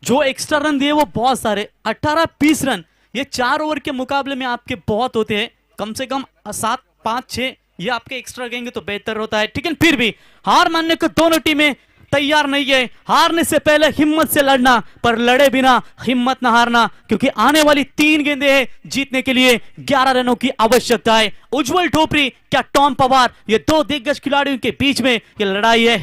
जो एक्स्ट्रा रन दिए वो बहुत सारे, 18-20 रन। ये 4 ओवर के मुकाबले में आपके बहुत होते हैं, कम से कम 7, 5, 6 ये आपके एक्स्ट्रा गएंगे तो बेहतर होता है। लेकिन फिर भी हार मानने को दोनों टीमें तैयार नहीं है। हारने से पहले हिम्मत से लड़ना, पर लड़े बिना हिम्मत ना हारना, क्योंकि आने वाली 3 गेंदें हैं, जीतने के लिए 11 रनों की आवश्यकता है। उज्जवल ठोपरी क्या टॉम पवार, ये 2 दिग्गज खिलाड़ियों के बीच में ये लड़ाई है।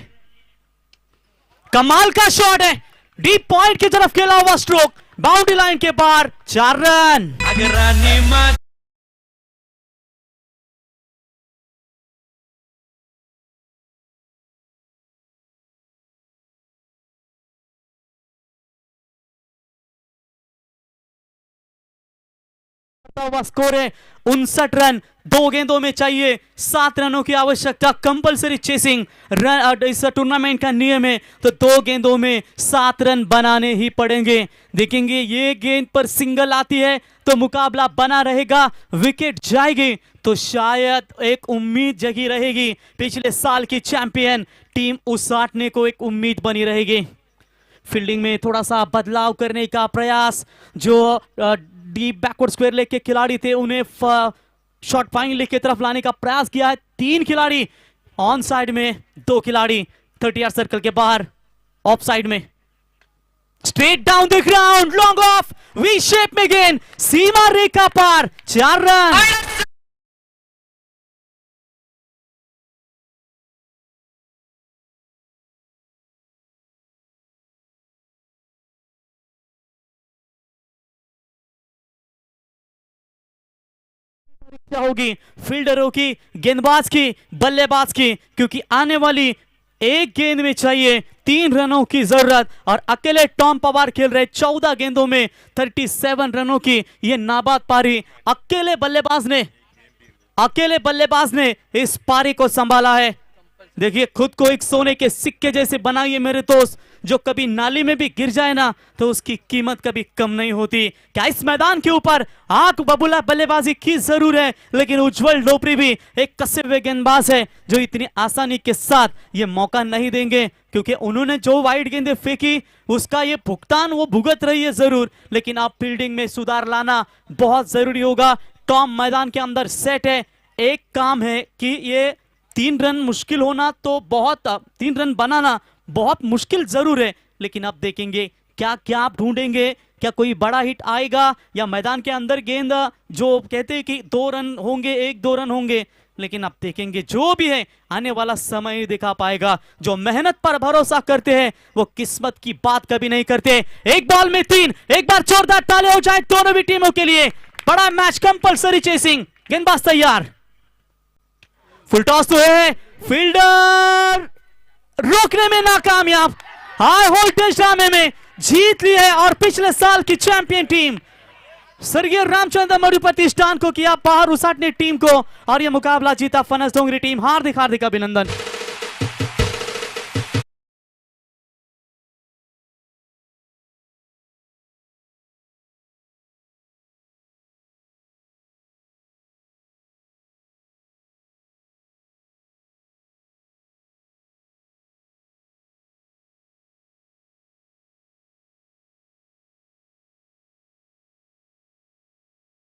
कमाल का शॉट है, डीप पॉइंट की तरफ खेला हुआ स्ट्रोक, बाउंड्री लाइन के बाहर, 4 रन। स्कोर है 59 रन, 2 गेंदों में चाहिए 7 रनों की आवश्यकता। कंपलसरी चेसिंग रन इस टूर्नामेंट का नियम है, तो 2 गेंदों में 7 रन बनाने ही पड़ेंगे। देखेंगे ये गेंद पर सिंगल आती है तो मुकाबला बना रहेगा, विकेट जाएगी तो शायद एक उम्मीद जगी रहेगी। पिछले साल की चैंपियन टीम उसाटने को एक उम्मीद बनी रहेगी। फील्डिंग में थोड़ा सा बदलाव करने का प्रयास, जो डीप बैकवर्ड स्क्वायर लेग के खिलाड़ी थे उन्हें शॉर्ट फाइन लेग की तरफ लाने का प्रयास किया है। 3 खिलाड़ी ऑन साइड में, 2 खिलाड़ी 30 यार्ड सर्कल के बाहर ऑफ साइड में। Straight down the ground, long off, V shape में गेंद, सीमा रेखा पार, 4 रन। होगी फील्डरों की, गेंदबाज की, बल्लेबाज की, क्योंकि आने वाली एक गेंद में चाहिए 3 रनों की जरूरत। और अकेले टॉम पवार खेल रहे 14 गेंदों में 37 रनों की ये नाबाद पारी। अकेले बल्लेबाज ने इस पारी को संभाला है। देखिए खुद को एक सोने के सिक्के जैसे बनाइए मेरे दोस्त, जो कभी नाली में भी गिर जाए ना तो उसकी कीमत कभी कम नहीं होती। क्या इस मैदान के ऊपर आंख बबूला बल्लेबाजी की जरूर है, लेकिन उज्जवल ठोपरी भी एक कसे हुए गेंदबाज है जो इतनी आसानी के साथ ये मौका नहीं देंगे, क्योंकि उन्होंने जो वाइड गेंदें फेंकी उसका ये भुगतान वो भुगत रही है जरूर, लेकिन अब फील्डिंग में सुधार लाना बहुत जरूरी होगा। टॉम मैदान के अंदर सेट है, एक काम है कि ये 3 रन मुश्किल होना तो बहुत, 3 रन बनाना बहुत मुश्किल जरूर है, लेकिन अब देखेंगे क्या क्या आप ढूंढेंगे, क्या कोई बड़ा हिट आएगा या मैदान के अंदर गेंद जो कहते हैं कि 2 रन होंगे, 1-2 रन होंगे, लेकिन अब देखेंगे जो भी है आने वाला समय ही दिखा पाएगा। जो मेहनत पर भरोसा करते हैं वो किस्मत की बात कभी नहीं करते। एक बॉल में 3, एक बार जोरदार ताले हो जाए दोनों भी टीमों के लिए। बड़ा मैच, कंपलसरी चेसिंग, गेंदबाज तैयार, फुल टॉस तो है, फील्डर रोकने में नाकामयाब। हाई वोल्टेज ड्रामे में जीत ली है और पिछले साल की चैंपियन टीम स्वर्गीय रामचंद्र मडवी प्रतिष्ठान को किया बाहर उसाटने टीम को, और यह मुकाबला जीता फनस डोंगरी टीम। हार्दिक अभिनंदन।